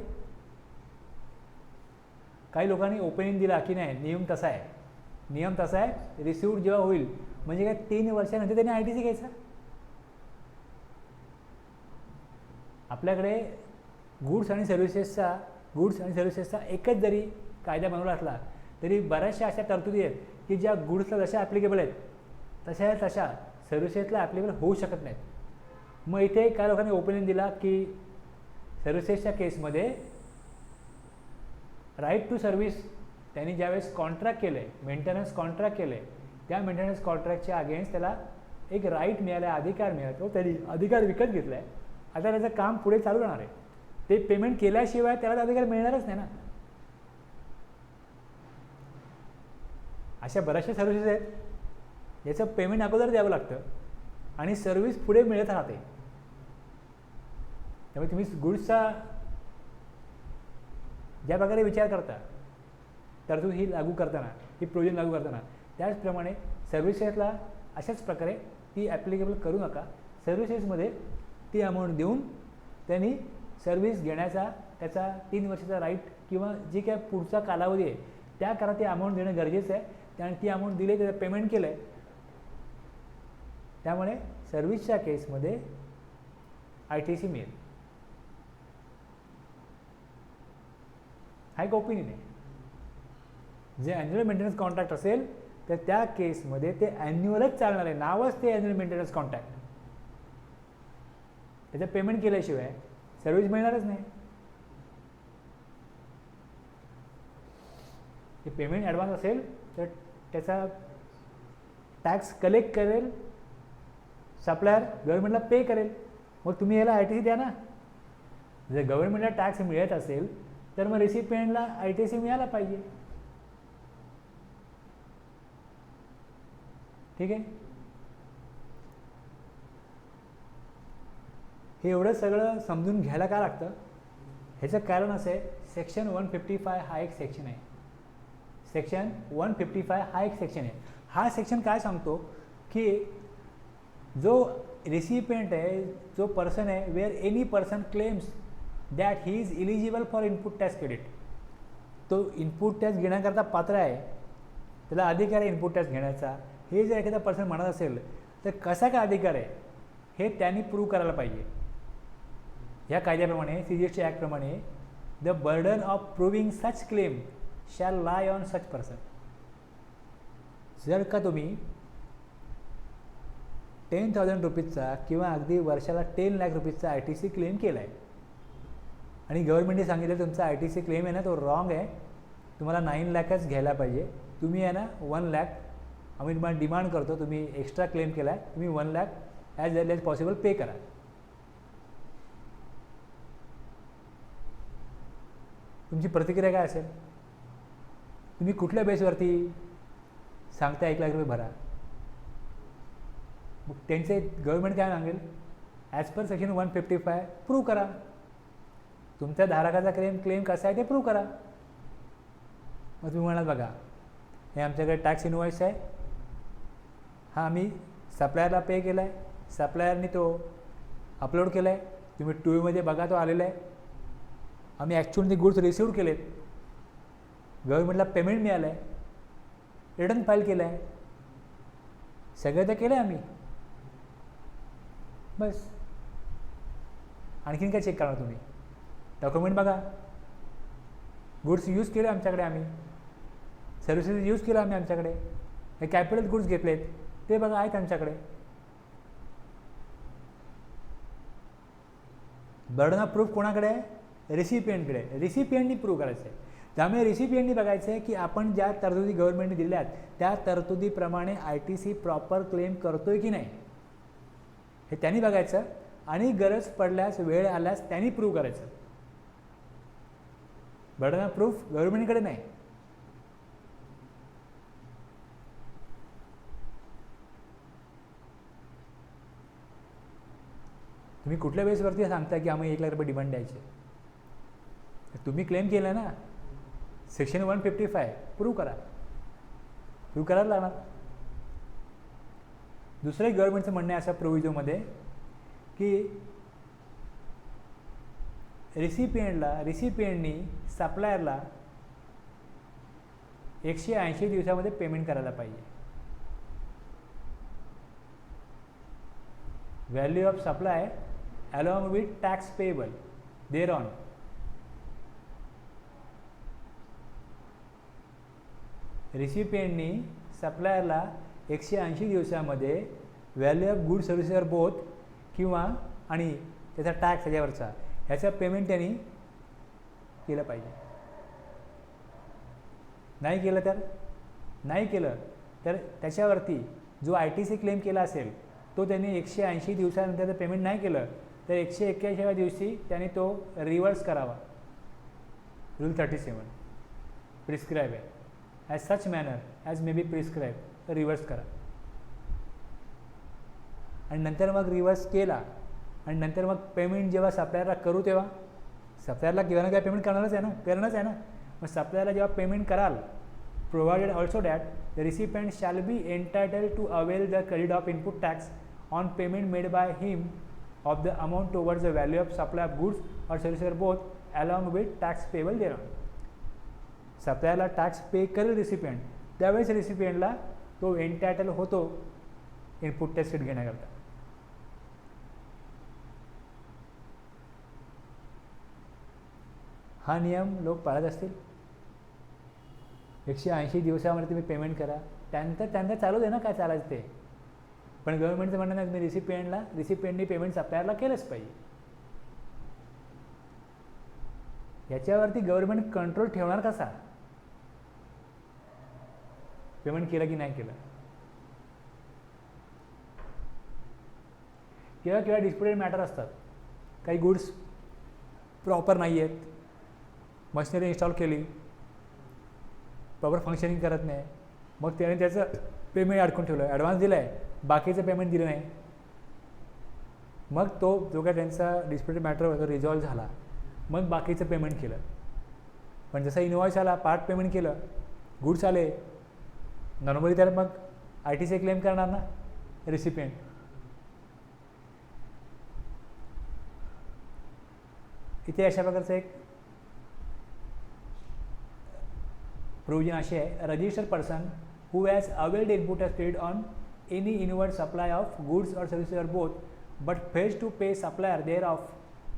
काही लोकांनी ओपिनियन दिला की नाही, नियम तसा आहे, रिसिव्ह जेव्हा होईल म्हणजे काय 3 वर्षानंतर त्यांनी ITC घ्यायचा. आपल्याकडे गुड्स आणि सर्व्हिसेसचा एकच जरी कायदा बनवला असला तरी बऱ्याचशा अशा तरतुदी आहेत की ज्या गुड्सला जशा ॲप्लिकेबल आहेत तशा सर्व्हिसेसला ॲप्लिकेबल होऊ शकत नाहीत. मग इथे काही लोकांनी ओपिनियन दिला की सर्व्हिसेसच्या केसमध्ये राईट टू सर्व्हिस त्यांनी ज्यावेळेस कॉन्ट्रॅक्ट केलं आहे, मेंटेनन्स कॉन्ट्रॅक्ट केलं आहे, त्या मेंटेनन्स कॉन्ट्रॅक्टच्या अगेन्स्ट त्याला एक राईट मिळाला आहे, अधिकार मिळाला, तो त्यांनी अधिकार विकत घेतला आहे. आता त्याचं काम पुढे चालू राहणार आहे. ते पेमेंट केल्याशिवाय त्याला अधिकार मिळणारच नाही ना. अशा बऱ्याचशा सर्व्हिसेस आहेत याचं पेमेंट अगोदर द्यावं लागतं आणि सर्व्हिस पुढे मिळत राहते. त्यामुळे तुम्ही गुड्सचा ज्या प्रकारे विचार करता, तरतूद ही लागू करताना, ही प्रोविजन लागू करताना, त्याचप्रमाणे सर्व्हिसेसला अशाच प्रकारे ती ॲप्लिकेबल करू नका. सर्व्हिसेसमध्ये ती अमाऊंट देऊन त्यांनी सर्व्हिस घेण्याचा त्याचा 3 वर्षाचा राईट किंवा जे काय पुढचा कालावधी आहे त्या करा ती अमाऊंट देणं गरजेचं आहे. त्याने ती अमाऊंट दिली, त्याचं पेमेंट केलं आहे. त्यामुळे सर्व्हिसच्या केसमध्ये ITC मिळेल. हा एक ओपिनियन आहे. जे ॲन्युअल मेंटेनन्स कॉन्ट्रॅक्ट असेल तर त्या केसमध्ये ते ॲन्युअलच चालणार आहे, नावच ते ॲन्युअल मेंटेनन्स कॉन्ट्रॅक्ट. त्याचं पेमेंट केल्याशिवाय सर्व्हिस मिळणारच नाही. हे पेमेंट ॲडव्हान्स असेल तर त्याचा टॅक्स कलेक्ट करेल सप्लायर, गव्हर्नमेंटला पे करेल. मग तुम्ही याला ITC द्या ना. जर गव्हर्नमेंटला टॅक्स मिळत असेल तर मग रेसिपियंटला ITC मिळाला पाहिजे. ठीक आहे. हे एवढं सगळं समजून घ्यायला का लागतं, ह्याचं कारण असं आहे, सेक्शन 155 हा एक सेक्शन आहे. सेक्शन 155 हा एक सेक्शन आहे. हा सेक्शन काय सांगतो की जो रेसिपियंट आहे, जो पर्सन आहे, where any person claims that he is eligible for input tax credit, तो इनपुट टॅक्स घेण्याकरता पात्र आहे, त्याला अधिकार आहे इनपुट टॅक्स घेण्याचा, हे जर एखादा पर्सन म्हणत असेल तर कसा काय अधिकार आहे हे त्यांनी प्रूव्ह करायला पाहिजे. या कायद्याप्रमाणे CGST ॲक्टप्रमाणे the burden of proving such claim shall lie on such person. जर का तुम्ही 10,000 रुपीजचा किंवा अगदी वर्षाला 10 लाख रुपीजचा ITC क्लेम केला आहे आणि गव्हर्नमेंटने सांगितलं तुमचा ITC क्लेम आहे ना तो रॉंग आहे, तुम्हाला 9 लाखच घ्यायला पाहिजे, तुम्ही आहे ना 1 लाख आम्ही तुम्हाला डिमांड करतो, तुम्ही एक्स्ट्रा क्लेम केला आहे, तुम्ही 1 lakh as early as possible pay करा. तुमची प्रतिक्रिया काय असेल? तुम्ही कुठल्या बेसवरती सांगता 1 लाख रुपये भरा? मग त्यांचे गव्हर्नमेंट काय सांगेल, ॲज पर सेक्शन 155 प्रूव्ह करा, तुमच्या धारकाचा क्लेम कसा आहे ते प्रूव्ह करा. मग तुम्ही म्हणाल बघा हे आमच्याकडे टॅक्स इनवॉइस आहे, हा आम्ही सप्लायरला पे केला आहे, सप्लायरनी तो अपलोड केला आहे, तुम्ही TOEमध्ये बघा तो आलेला आहे, आम्ही ॲक्च्युअली ते गुड्स रिसिव्ह केलेत, गव्हर्नमेंटला पेमेंट मिळालं आहे, रिटर्न फाईल केलं आहे, सगळं तर केलं आहे आम्ही, बस. आणखीन काय चेक करणार तुम्ही? डॉक्युमेंट बघा, गुड्स यूज केले आमच्याकडे, आम्ही सर्व्हिसेस यूज केलं आम्ही आमच्याकडे, हे कॅपिटल गुड्स घेतलेत ते बघा आहेत आमच्याकडे. बर्डन ऑफ प्रूफ कोणाकडे आहे? रेसिपियंटकडे. रेसिपियंटनी प्रूव्ह करायचं आहे. त्यामुळे रेसिपियंटनी बघायचं आहे की आपण ज्या तरतुदी गव्हर्नमेंटने दिल्या आहेत त्या तरतुदीप्रमाणे ITC प्रॉपर क्लेम करतोय की नाही हे त्यांनी बघायचं आणि गरज पडल्यास वेळ आल्यास त्यांनी प्रूव्ह करायचं. बर्डन ऑफ प्रूफ गव्हर्नमेंटकडे नाही. तुम्ही कुठल्या बेसवरती सांगता की आम्ही 1 लाख रुपये डिमांड द्यायचे? तुम्ही क्लेम केलं ना, सेक्शन 155 प्रूव्ह करायला लागणार. दुसरं एक गव्हर्नमेंटचं म्हणणं आहे अशा प्रोव्हिजनमध्ये की रिसिपिएंटनी सप्लायरला 180 दिवसामध्ये पेमेंट करायला पाहिजे. Value of supply along with tax payable there on. रिसिपिएंटनी सप्लायरला 180 दिवसामध्ये value of good services both किंवा आणि त्याचा टॅक्स त्याच्यावरचा ह्याचं पेमेंट त्यांनी केलं पाहिजे. नाही केलं तर त्याच्यावरती जो ITC क्लेम केला असेल तो त्यांनी 180 दिवसानंतर जर पेमेंट नाही केलं तर 181व्या दिवशी त्यांनी तो रिव्हर्स करावा. रूल 37 प्रिस्क्राईब आहे. As such manner as may बी प्रिस्क्राईब रिव्हर्स करा. आणि नंतर मग रिव्हर्स केला आणि नंतर मग पेमेंट जेव्हा सप्लायरला करू तेव्हा सप्लायरला किंवा ना काय पेमेंट करणारच आहे ना. मग सप्लायरला जेव्हा पेमेंट कराल, provided also that the recipient shall be entitled to avail the credit of input tax on payment made by him of the amount towards the value of supply of goods or services both along with tax payable there on. सप्लायरला tax pay करेल recipient, त्यावेळेस रिसिपिएंटला तो entitle होतो input tax credit घेण्याकरता. हा नियम लोक पाळत असतील. 180 दिवसामध्ये तुम्ही पेमेंट करा, त्यानंतर चालू दे ना काय चालायचं ते. पण गव्हर्नमेंटचं म्हणणं नाही, तुम्ही रिसिपिएंटनी पेमेंट सप्लायरला केलंच पाहिजे. याच्यावरती गव्हर्नमेंट कंट्रोल ठेवणार कसा? पेमेंट केलं की नाही केलं. किंवा डिस्प्युटेड मॅटर असतात. काही गुड्स प्रॉपर नाही आहेत, मशिनरी इन्स्टॉल केली, प्रॉपर फंक्शनिंग करत नाही, मग त्याने त्याचं पेमेंट अडकून ठेवलं. ॲडव्हान्स दिला आहे, बाकीचं पेमेंट दिलं नाही. मग तो जो काय त्यांचा डिस्प्युटेड मॅटर होता रिझॉल्व्ह झाला, मग बाकीचं पेमेंट केलं. पण जसं इनवॉइस आला, पार्ट पेमेंट केलं, गुड्स आले, नॉर्मली तर मग ITC क्लेम करणार ना रिसिपिएंट. इथे अशा प्रकारचं एक प्रोविजन अशी आहे, registered person who has availed input tax credit on any inward supply of goods और services or both but fails to pay supplier there of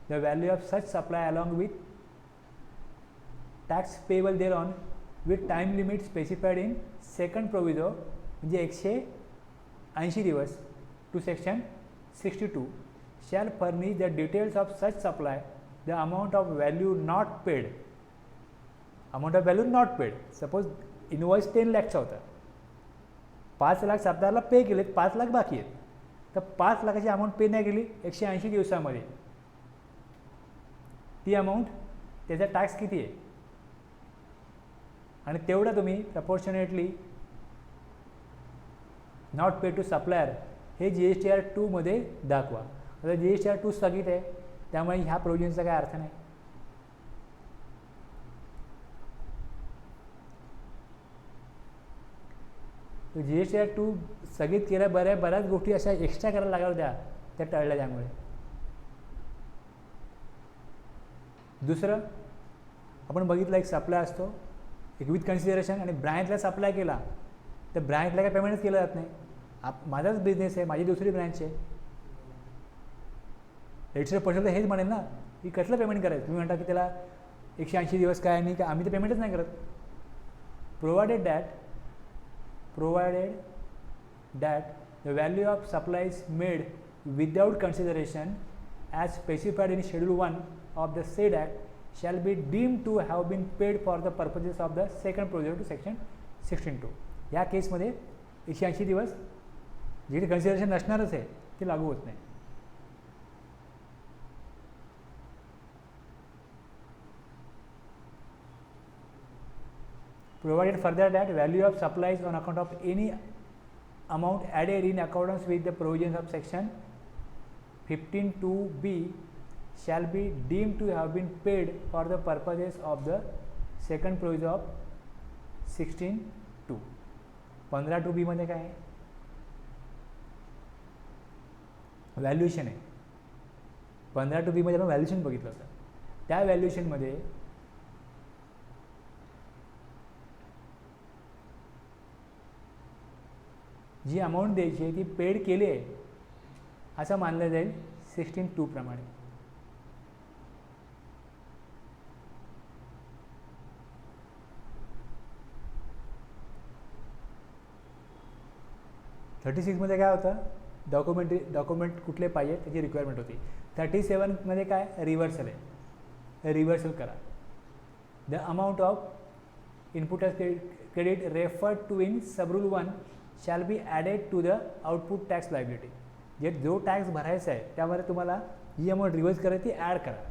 the value of such supply along with tax payable there on with time limit specified in second proviso म्हणजे 180 दिवस to section 62 shall furnish the details of such supply the amount of value not paid. Amount of value not paid, suppose invoice 10 लाखचा होता, 5 लाख सप्लायरला पे केलेत, 5 लाख बाकी आहेत, तर 5 लाखाची amount पे नाही केली 180 दिवसामध्ये, ती अमाऊंट त्याचा टॅक्स किती आहे आणि तेवढं तुम्ही proportionately not pay to supplier हे GSTR 2 मध्ये दाखवा. आता GSTR 2 स्थगित आहे, त्यामुळे ह्या प्रोव्हिजनचा काय अर्थ नाही. GSTR 2 स्थगित केल्या बऱ्याच गोष्टी अशा एक्स्ट्रा करायला लागल्या होत्या, त्या टळल्या. त्यामुळे दुसरं आपण बघितलं, एक सप्लाय असतो एक विथ कन्सिडरेशन, आणि ब्रँचला सप्लाय केला तर ब्रँचला काय पेमेंटच केलं जात नाही. माझाच बिझनेस आहे, माझी दुसरी ब्रँच आहे, रजिस्टर्ड पर्सन तर हेच म्हणेल ना की कसलं पेमेंट करायचं. तुम्ही म्हणता की त्याला 180 दिवस काय नाही का, आम्ही तर पेमेंटच नाही करत. Provided that the value of supplies made without consideration as specified in schedule 1 of the sed act shall be deemed to have been paid for the purposes of the second provision to section 16(2). या केसमध्ये 180 दिवस जिथे consideration नसणारच आहे ते लागू होत नाही. Provided further that value of supplies on account of any amount added in accordance with the provisions of section 15(2)(b) shall be deemed to have been paid for the purposes of the second provision of 16(2). 15(2)B मध्ये काय आहे? Valuation आहे. 15(2)B मध्ये आपण valuation बघितलं होतं. त्या व्हॅल्युएशनमध्ये जी amount द्यायची आहे ती पेड केली आहे असं मानलं जाईल 16(2) प्रमाणे. मध्ये काय होतं? डॉक्युमेंट कुठले पाहिजे त्याची रिक्वायरमेंट होती. 37 काय? रिव्हर्सल आहे. रिव्हर्सल करा. The amount of input tax credit referred to in subrule 1 shall be added to the output tax liability. जे जो टॅक्स भरायचा आहे त्यामध्ये तुम्हाला ही अमाऊंट रिव्हर्स करायची, ती ॲड करा.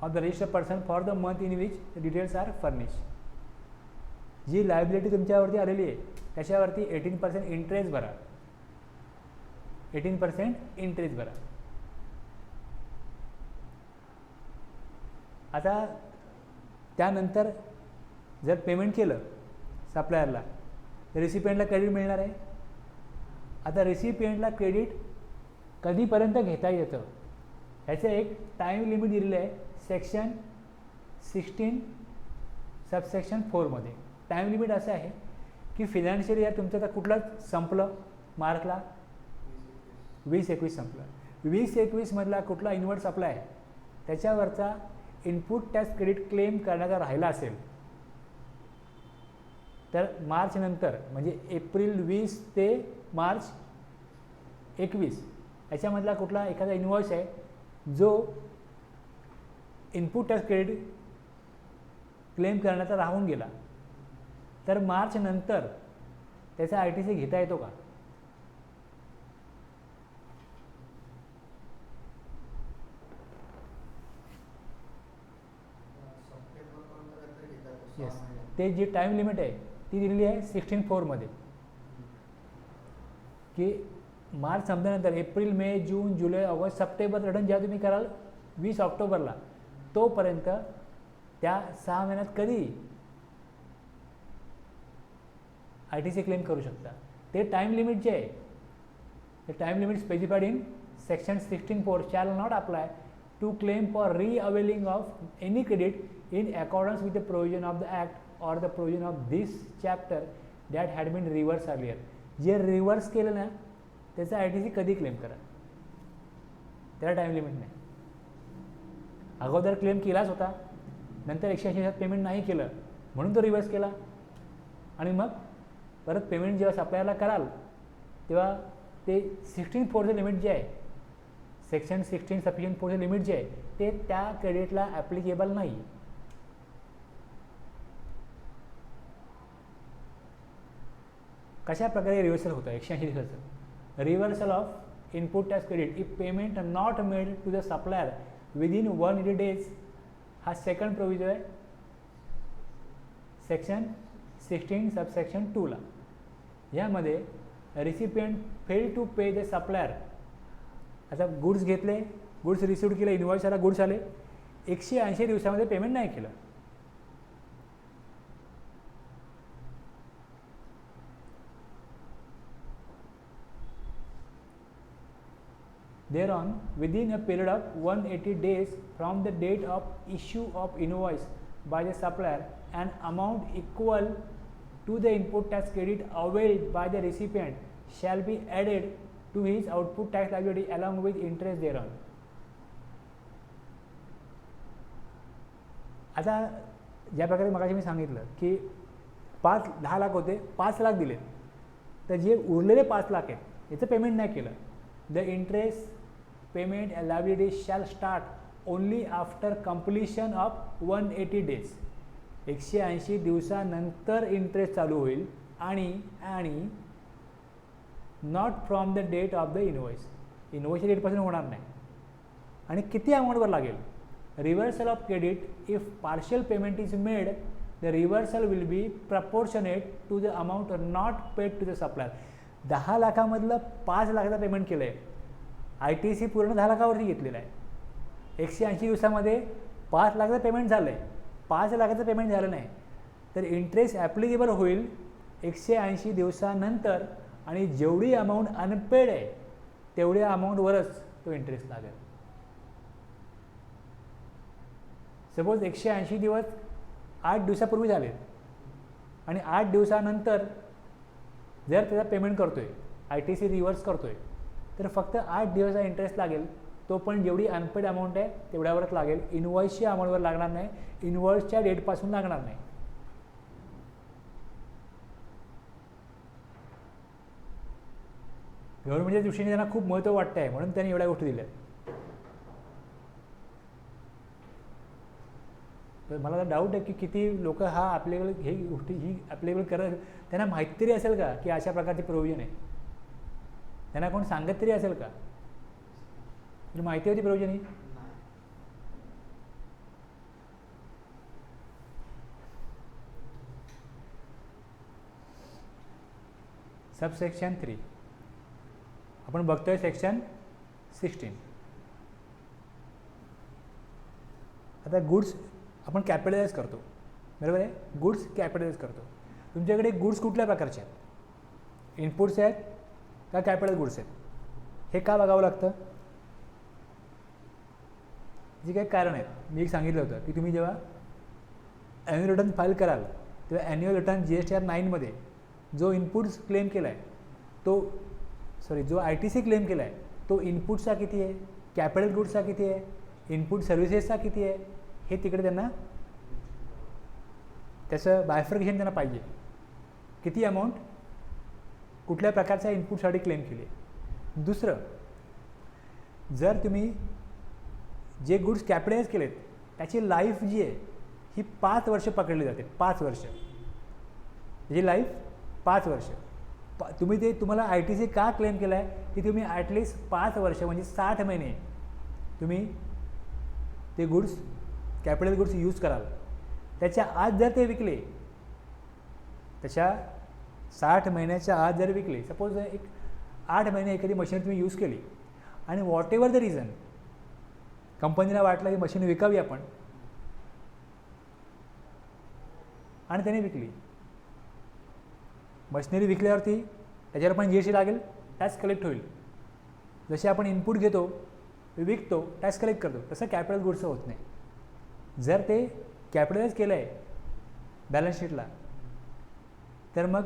Of the registered person for the month in which details are furnish. जी लायबिलिटी तुमच्यावरती आलेली आहे त्याच्यावरती 18% इंटरेस्ट भरा. 18% इंटरेस्ट भरा. आता त्यानंतर जर पेमेंट केलं सप्लायरला तर रिसिपियंटला क्रेडिट मिळणार आहे. आता रिसिपियंटला क्रेडिट कधीपर्यंत घेता येतं ह्याचं एक टाईम लिमिट दिलेलं आहे सेक्शन 16 सबसेक्शन 4 मध्ये. टाईम लिमिट असं आहे की फिनान्शियल इयर तुमचं तर कुठलं संपलं मार्चला 20-21 संपलं. 20-21 मधला कुठला इनवर्ट सप्लाय आहे त्याच्यावरचा इनपुट टॅक्स क्रेडिट क्लेम करण्याचा राहिला असेल तर मार्च नंतर म्हणजे एप्रिल 20 ते मार्च 21 याच्यामधला कुठला एखादा इनवॉइस आहे जो इनपुट टॅक्स क्रेडिट क्लेम करण्याचा राहून गेला तर मार्च नंतर त्याचा ITC घेता येतो का? येस. ते जी टाईम लिमिट आहे ती दिलेली आहे 16(4) मध्ये की मार्च संपल्यानंतर एप्रिल, मे, जून, जुलै, ऑगस्ट, सप्टेंबर रिटर्न जेव्हा तुम्ही कराल 20 ऑक्टोबरला तोपर्यंत त्या 6 महिन्यात कधी ITC क्लेम करू शकता. ते टाईम लिमिट जे आहे ते time limit specified in section 16(4) shall not apply to claim for reavailing of any credit in accordance with the provision of the act or the provision of this chapter that had been reverse earlier. जे reverse केलं ना त्याचा ITC कधी claim करा, त्याला time limit नाही. अगोदर claim केलाच होता, नंतर 180 पेमेंट नाही केलं म्हणून तो रिव्हर्स केला आणि मग परत पेमेंट जेव्हा सप्लायरला कराल तेव्हा ते 16(4) लिमिट जे आहे सेक्शन 16 सबसेक्शन 4 लिमिट जे आहे ते त्या क्रेडिटला ॲप्लिकेबल नाही. कशा प्रकारे रिव्हर्सल होतं 180 दिवसाचं? Reversal of input tax credit if payment not made to the supplier within 180 days हा सेकंड प्रोविजन आहे सेक्शन 16 सबसेक्शन 2 ला. यामध्ये recipient fail to pay the supplier. आता गुड्स घेतले, गुड्स रिसिव्ह केले, इनवॉइस आला, गुड्स आले, 180 दिवसामध्ये पेमेंट नाही केलं. Thereon, within a period of 180 days from the date of issue of invoice by the supplier, an amount equal to the input tax credit availed by the recipient shall be added to his output tax liability along with interest thereon. आता ज्या प्रकारे मगाशी मी सांगितलं की 10 लाख होते, 5 लाख दिले, तर जे उरलेले 5 लाख आहेत याचं पेमेंट नाही केलं. The interest payment liability shall start only after completion of 180 days. 180 दिवसानंतर इंटरेस्ट चालू होईल आणि not from the date of the invoice. इनवॉइसच्या डेटपासून होणार नाही. आणि किती अमाऊंटवर लागेल? Reversal of credit if partial payment is made the reversal will be proportionate to the amount not paid to the supplier. 10 लाखामधलं 5 लाखाचं पेमेंट केलं आहे ITC पूर्ण 10 लाखावरती घेतलेला आहे. 180 दिवसामध्ये 5 लाखाचं पेमेंट झालं आहे, 5 लाखाचं पेमेंट झालं नाही, तर इंटरेस्ट ॲप्लिकेबल होईल 180 दिवसानंतर, आणि जेवढी अमाऊंट अनपेड आहे तेवढ्या अमाऊंटवरच तो इंटरेस्ट लागेल. सपोज 180 दिवस 8 दिवसापूर्वी झाले आणि 8 दिवसानंतर जर त्याचा पेमेंट करतो आहे, ITC रिव्हर्स करतो आहे, तर फक्त 8 दिवसाचा इंटरेस्ट लागेल. तो पण जेवढी अनपेड अमाऊंट आहे तेवढ्यावरच लागेल, इनवॉइसच्या अमाऊंटवर लागणार नाही, इनवॉइसच्या डेटपासून लागणार नाही. गव्हर्नमेंटच्या दृष्टीने त्यांना खूप महत्त्व वाटतं आहे, म्हणून त्यांनी एवढ्या गोष्टी दिल्या. तर मला डाऊट आहे की किती लोक हा ॲप्लिकेबल ही गोष्टी ॲप्लिकेबल करत, त्यांना माहीत तरी असेल का की अशा प्रकारचे प्रोव्हिजन आहे, त्यांना कोण सांगत तरी असेल का, माहिती होती प्रोव्हिजन ही. सबसेक्शन 3 आपण बघतोय सेक्शन 16. आता गुड्स आपण कॅपिटलाइज करतो, बरोबर आहे. गुड्स कॅपिटलाइज करतो. तुमच्याकडे गुड्स कुठल्या प्रकारचे आहेत, इनपुट्स आहेत का कॅपिटल गुड्स आहेत, हे का बघावं लागतं. जे काही कारण आहेत मी एक सांगितलं होतं की तुम्ही जेव्हा ॲन्युअल रिटर्न फाईल कराल तेव्हा ॲन्युअल रिटर्न GSTR 9मध्ये जो इनपुट्स क्लेम केला आहे तो जो ITC क्लेम केला आहे तो इनपुटचा किती आहे, कॅपिटल गुड्सचा किती आहे, इनपुट सर्व्हिसेसचा किती आहे, हे तिकडे त्यांना त्याचं बायफर्केशन त्यांना पाहिजे. किती अमाऊंट कुठल्या प्रकारच्या इनपुटसाठी क्लेम केली आहे. दुसरं, जर तुम्ही जे गुड्स कॅपिटलाइज केलेत त्याची लाईफ जी आहे ही 5 वर्ष पकडली जाते. 5 वर्ष जी लाईफ 5 वर्ष. तुम्हाला ITC का क्लेम केला आहे की तुम्ही ॲटलिस्ट 5 वर्ष म्हणजे 60 महिने तुम्ही ते गुड्स कॅपिटल गुड्स यूज कराल. त्याच्या आत जर ते विकले, त्याच्या 60 महिन्याच्या आत जर विकले, सपोज एक 8 महिने एखादी मशीन तुम्ही यूज केली आणि व्हॉट एव्हर द रिझन कंपनीला वाटलं की मशीन विकावी आपण आणि त्याने विकली, मशिनरी विकल्यावरती त्याच्यावर पण GST लागेल, टॅक्स कलेक्ट होईल. जसे आपण इनपुट घेतो, विकतो, टॅक्स कलेक्ट करतो, तसं कॅपिटल गुड्सचं होत नाही. जर ते कॅपिटलाइज केलं आहे बॅलन्स शीटला तर मग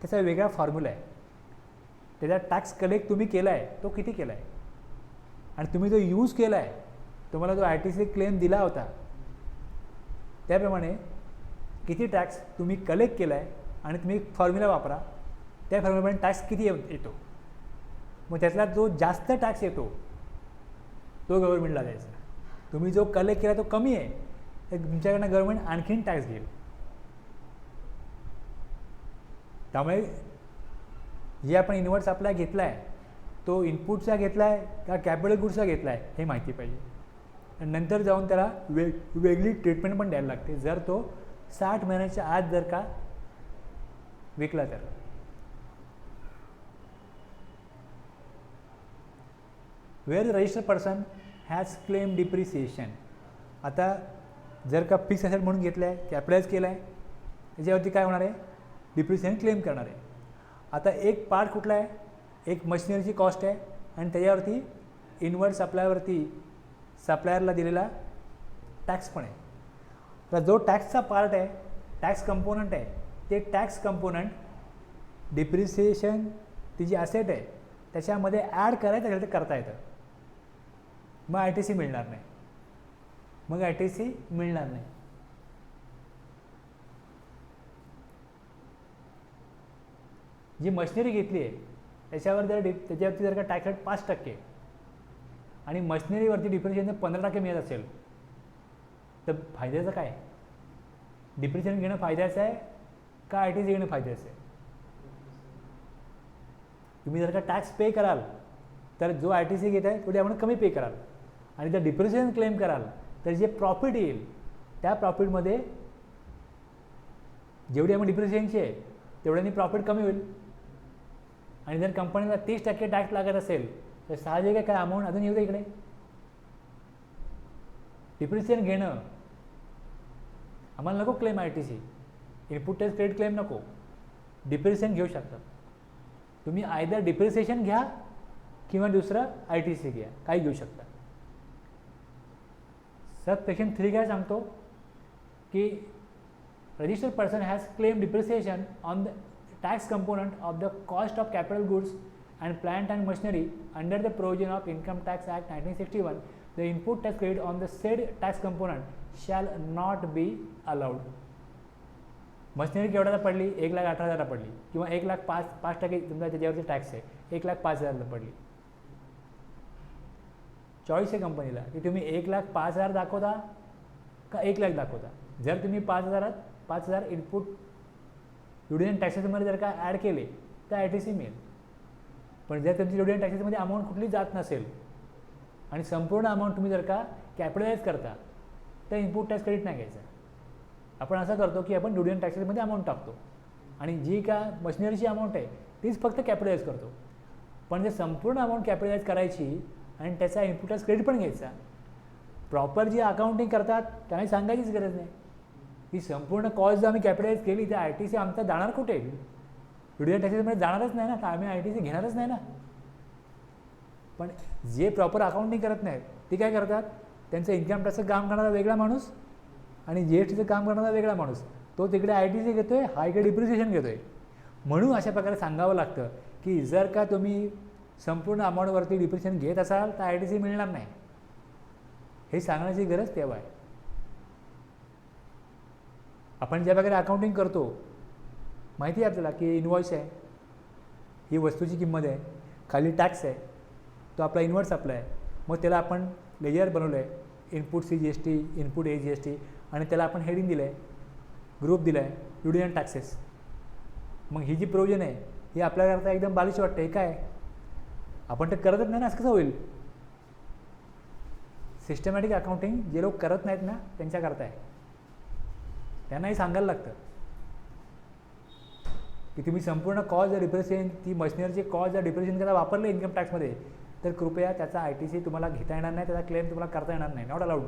त्याचा वेगळा फॉर्म्युला आहे. त्याचा टॅक्स कलेक्ट तुम्ही केला आहे तो किती केला आहे आणि तुम्ही जो यूज केला आहे, तुम्हाला जो ITC क्लेम दिला होता त्याप्रमाणे किती टॅक्स तुम्ही कलेक्ट केला आहे आणि तुम्ही फॉर्म्युला वापरा, त्या फॉर्म्युलाप्रमाणे टॅक्स किती येतो. मग त्यातला जो जास्त टॅक्स येतो तो गव्हर्नमेंटला द्यायचा. तुम्ही जो कलेक्ट केला तो कमी आहे तर तुमच्याकडनं गव्हर्नमेंट आणखीन टॅक्स घेईल. त्यामुळे जे आपण इनवर्स सप्लाय घेतला आहे तो इनपुटचा घेतला आहे का कॅपिटल गुड्सचा घेतला आहे हे माहिती पाहिजे. आणि नंतर जाऊन त्याला वेगळी ट्रीटमेंट पण द्यायला लागते जर तो 60 महिन्याच्या आत जर का विकला तर. Where the registered person has claim depreciation. आता जर का फिक्स असेट म्हणून घेतलं आहे, कॅपिटलाइज केलं आहे, त्याच्यावरती काय होणार आहे, डिप्रिसिएशन क्लेम करणार आहे. आता एक पार्ट कुठला आहे, एक मशिनरीची कॉस्ट आहे आणि त्याच्यावरती इनवर्स सप्लायवरती सप्लायरला दिलेला टॅक्स पण आहे. तर जो टॅक्सचा पार्ट आहे, टॅक्स कंपोनंट आहे, ते टॅक्स कंपोनंट डिप्रिसिएशन ती जी ॲसेट आहे त्याच्यामध्ये ॲड करायचं असेल तर करता येतं. मग ITC मिळणार नाही, मग ITC मिळणार नाही. जी मशिनरी घेतली आहे त्याच्यावर त्याच्यावरती जर का टॅक्स रेट 5% आणि मशिनरीवरती डिप्रिसिएशन 15% मिळत असेल तर फायद्याचं काय, डिप्रिसिएशन घेणं फायद्याचं आहे का ITC घेणं फायद्याचं आहे. तुम्ही जर का टॅक्स पे कराल तर जो ITC घेत आहे तो त्यामुळे कमी पे कराल आणि जर डिप्रिसिएशन क्लेम कराल तर जे प्रॉफिट येईल त्या प्रॉफिटमध्ये जेवढी अमाऊंट डिप्रिसिएशनची आहे तेवढ्यानी प्रॉफिट कमी होईल. आणि जर कंपनीला 30% टॅक्स लागत असेल तर साहजिक आहे काय अमाऊंट अजून येऊ दे इकडे. डिप्रिसिएशन घेणं आम्हाला नको claim ITC, input tax credit claim नको, डिप्रिसिएशन घेऊ शकतात तुम्ही. आयदर डिप्रिसिएशन घ्या किंवा दुसरं ITC घ्या, काही घेऊ शकता. सेक्शन 3 काय सांगतो की registered person has claimed depreciation on the tax component of the cost of capital goods and plant and machinery under the provision of Income Tax Act 1961. The input tax credit on the said tax component shall not be allowed. Machinery केवढ्याला पडली? 1,18,000 पडली किंवा 1,05,5% तुमचा त्याच्यावरती tax आहे, 1,05,000 पडली. Choice आहे कंपनीला की तुम्ही 1,05,000 दाखवता का 1,00,000 दाखवता. जर तुम्ही 5,000 इनपुट ड्युटी टॅक्सेसमध्ये जर का ॲड केले तर ITC मिळेल. पण जर तुमची ड्युटी टॅक्सेसमध्ये अमाऊंट कुठली जात नसेल आणि संपूर्ण अमाऊंट तुम्ही जर का कॅपिटलाइज करता तर इनपुट टॅक्स क्रेडिट नाही घ्यायचा. आपण असं करतो की आपण ड्युटी टॅक्सेसमध्ये अमाऊंट टाकतो आणि जी का मशिनरीची अमाऊंट आहे तीच फक्त कॅपिटलाइज करतो. पण जर संपूर्ण अमाऊंट कॅपिटलाइज करायची आणि त्याचा इनपुट टॅक्स क्रेडिट पण घ्यायचा, प्रॉपर जी अकाउंटिंग करतात त्यांना सांगायचीच गरज नाही की संपूर्ण कॉस्ट जर आम्ही कॅपिटलाइज केली तर ITC आमचा जाणार कुठे? ड्युटी टॅक्सेसमध्ये जाणारच नाही ना, तर आम्ही ITC घेणारच नाही ना. पण जे प्रॉपर अकाउंटिंग करत नाहीत ते काय करतात, त्यांचं इन्कम टॅक्सचं काम करणारा वेगळा माणूस आणि GSTचं काम करणारा वेगळा माणूस, तो तिकडे ITC घेतोय, हा इकडे डिप्रिसिएशन घेतोय. म्हणून अशा प्रकारे सांगावं लागतं की जर का तुम्ही संपूर्ण अमाऊंटवरती डिप्रिसिएशन घेत असाल तर ITC मिळणार नाही, हे सांगण्याची गरज तेव्हा आहे. आपण ज्या प्रकारे अकाउंटिंग करतो माहिती आहे आपल्याला की इनवॉइस आहे, ही वस्तूची किंमत आहे, खाली टॅक्स आहे, तो आपला इनवर्स आपला आहे. मग त्याला आपण लेजर बनवलं आहे, इनपुट CGST, इनपुट AGST, आणि त्याला आपण हेडिंग दिलं आहे, ग्रुप दिला आहे, ड्युटी अँड टॅक्सेस. मग ही जी प्रोविजन आहे ही आपल्याकरता एकदम बालिश वाटते. हे काय आपण ते करतच नाही ना, असं कसं होईल? सिस्टमॅटिक अकाउंटिंग जे लोक करत नाहीत ना त्यांच्याकरता आहे, त्यांनाही सांगायला लागतं की तुम्ही संपूर्ण कॉस्ट जर डिप्रिसिएशन, ती मशिनरीची कॉस्ट जर डिप्रिसिएशन करा वापरले इन्कम टॅक्समध्ये तर कृपया त्याचा ITC तुम्हाला घेता येणार नाही, त्याचा क्लेम तुम्हाला करता येणार नाही, नॉट अलाउड.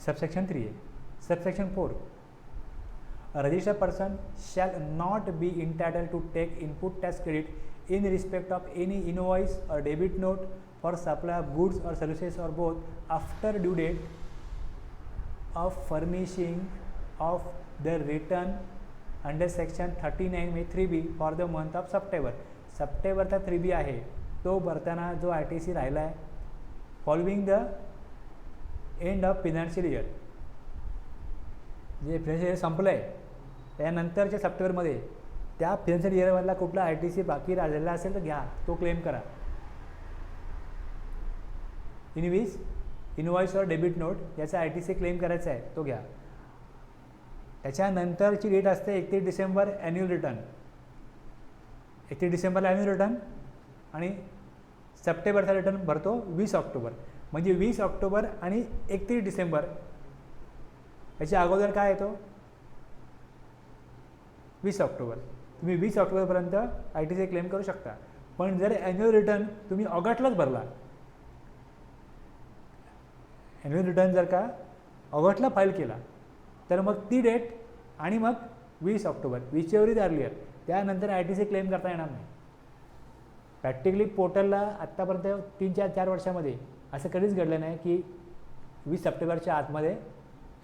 सबसेक्शन 3 आहे. Subsection 4, a registered person shall not be entitled to take input tax credit in respect of any invoice or debit note for supply of goods or services or both after due date of furnishing of the return under section 39 3B for the month of September. सप्टेंबरचा 3B आहे तो भरताना जो ITC राहिला आहे following the end of financial year, जे financial year संपलं आहे त्यानंतरच्या सप्टेंबरमध्ये त्या फिनान्शियल इयरमधला कुठला ITC बाकी राहिलेला असेल तर घ्या, तो क्लेम करा. इनवॉइस और डेबिट नोट याचा ITC क्लेम करायचा आहे तो घ्या. त्याच्यानंतरची डेट असते 31 डिसेंबर ॲन्युअल रिटर्न. 31 डिसेंबरला ॲन्युअल रिटर्न आणि सप्टेंबरचा रिटर्न भरतो 20 ऑक्टोबर. म्हणजे 20 ऑक्टोबर आणि 31 डिसेंबर याच्या अगोदर काय येतो 20 ऑक्टोबर. तुम्ही 20 ऑक्टोबरपर्यंत ITC क्लेम करू शकता. पण जर ॲन्युअल रिटर्न तुम्ही ऑगस्टलाच भरला, ॲन्युअल रिटर्न जर का ऑगस्टला फाईल केला तर मग ती डेट आणि मग 20 ऑक्टोबर विचेवरीज अर्लियर त्यानंतर ITC क्लेम करता येणार नाही. प्रॅक्टिकली पोर्टलला आत्तापर्यंत 3-4 वर्षामध्ये असं कधीच घडलं नाही की 20 सप्टेंबरच्या आतमध्ये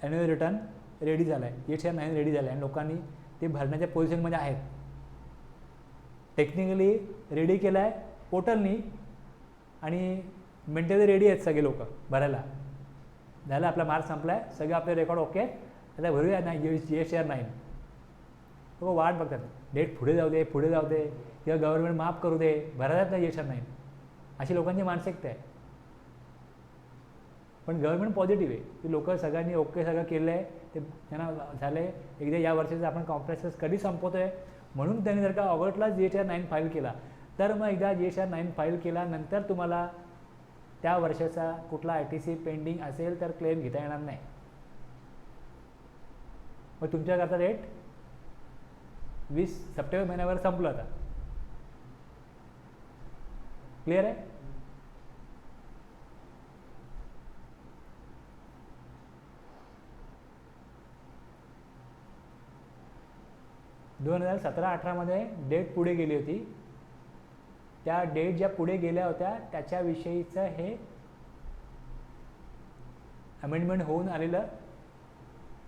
ॲन्युअल रिटर्न रेडी झाला आहे, येट 9 रेडी झाला आहे आणि लोकांनी ते भरण्याच्या पोझिशनमध्ये आहेत. टेक्निकली रेडी केला आहे पोर्टलनी आणि मेंटली रेडी आहेत सगळे लोक भरायला. झालं, आपला मार्क संपला आहे, सगळे आपले रेकॉर्ड ओके आहेत, आता भरूया नाही GSTR 9. तो वाट बघतात, डेट पुढे जाऊ दे किंवा गव्हर्नमेंट माफ करू दे, भरायलाच नाही GSTR 9, अशी लोकांची मानसिकता आहे. पण गव्हर्नमेंट पॉझिटिव्ह आहे की लोक सगळ्यांनी ओके सगळं केलं आहे, ते त्यांना झालं आहे एकदा या वर्षाचा आपण कॉम्प्रेसेस कधी संपवतो आहे म्हणून त्यांनी जर का ऑगस्टला GSTR 9 फाईल केला तर मग एकदा GSTR 9 फाईल केल्यानंतर तुम्हाला त्या वर्षाचा कुठला ITC पेंडिंग असेल तर क्लेम घेता येणार नाही. मग तुमच्याकरता डेट 20 सप्टेंबर महिन्यावर संपलं आता. क्लिअर आहे? दोन 2017-18 डेट पुढे गेली होती. त्या डेट ज्या पुढे गेल्या होत्या त्याच्याविषयीचं हे अमेंडमेंट होऊन आलेलं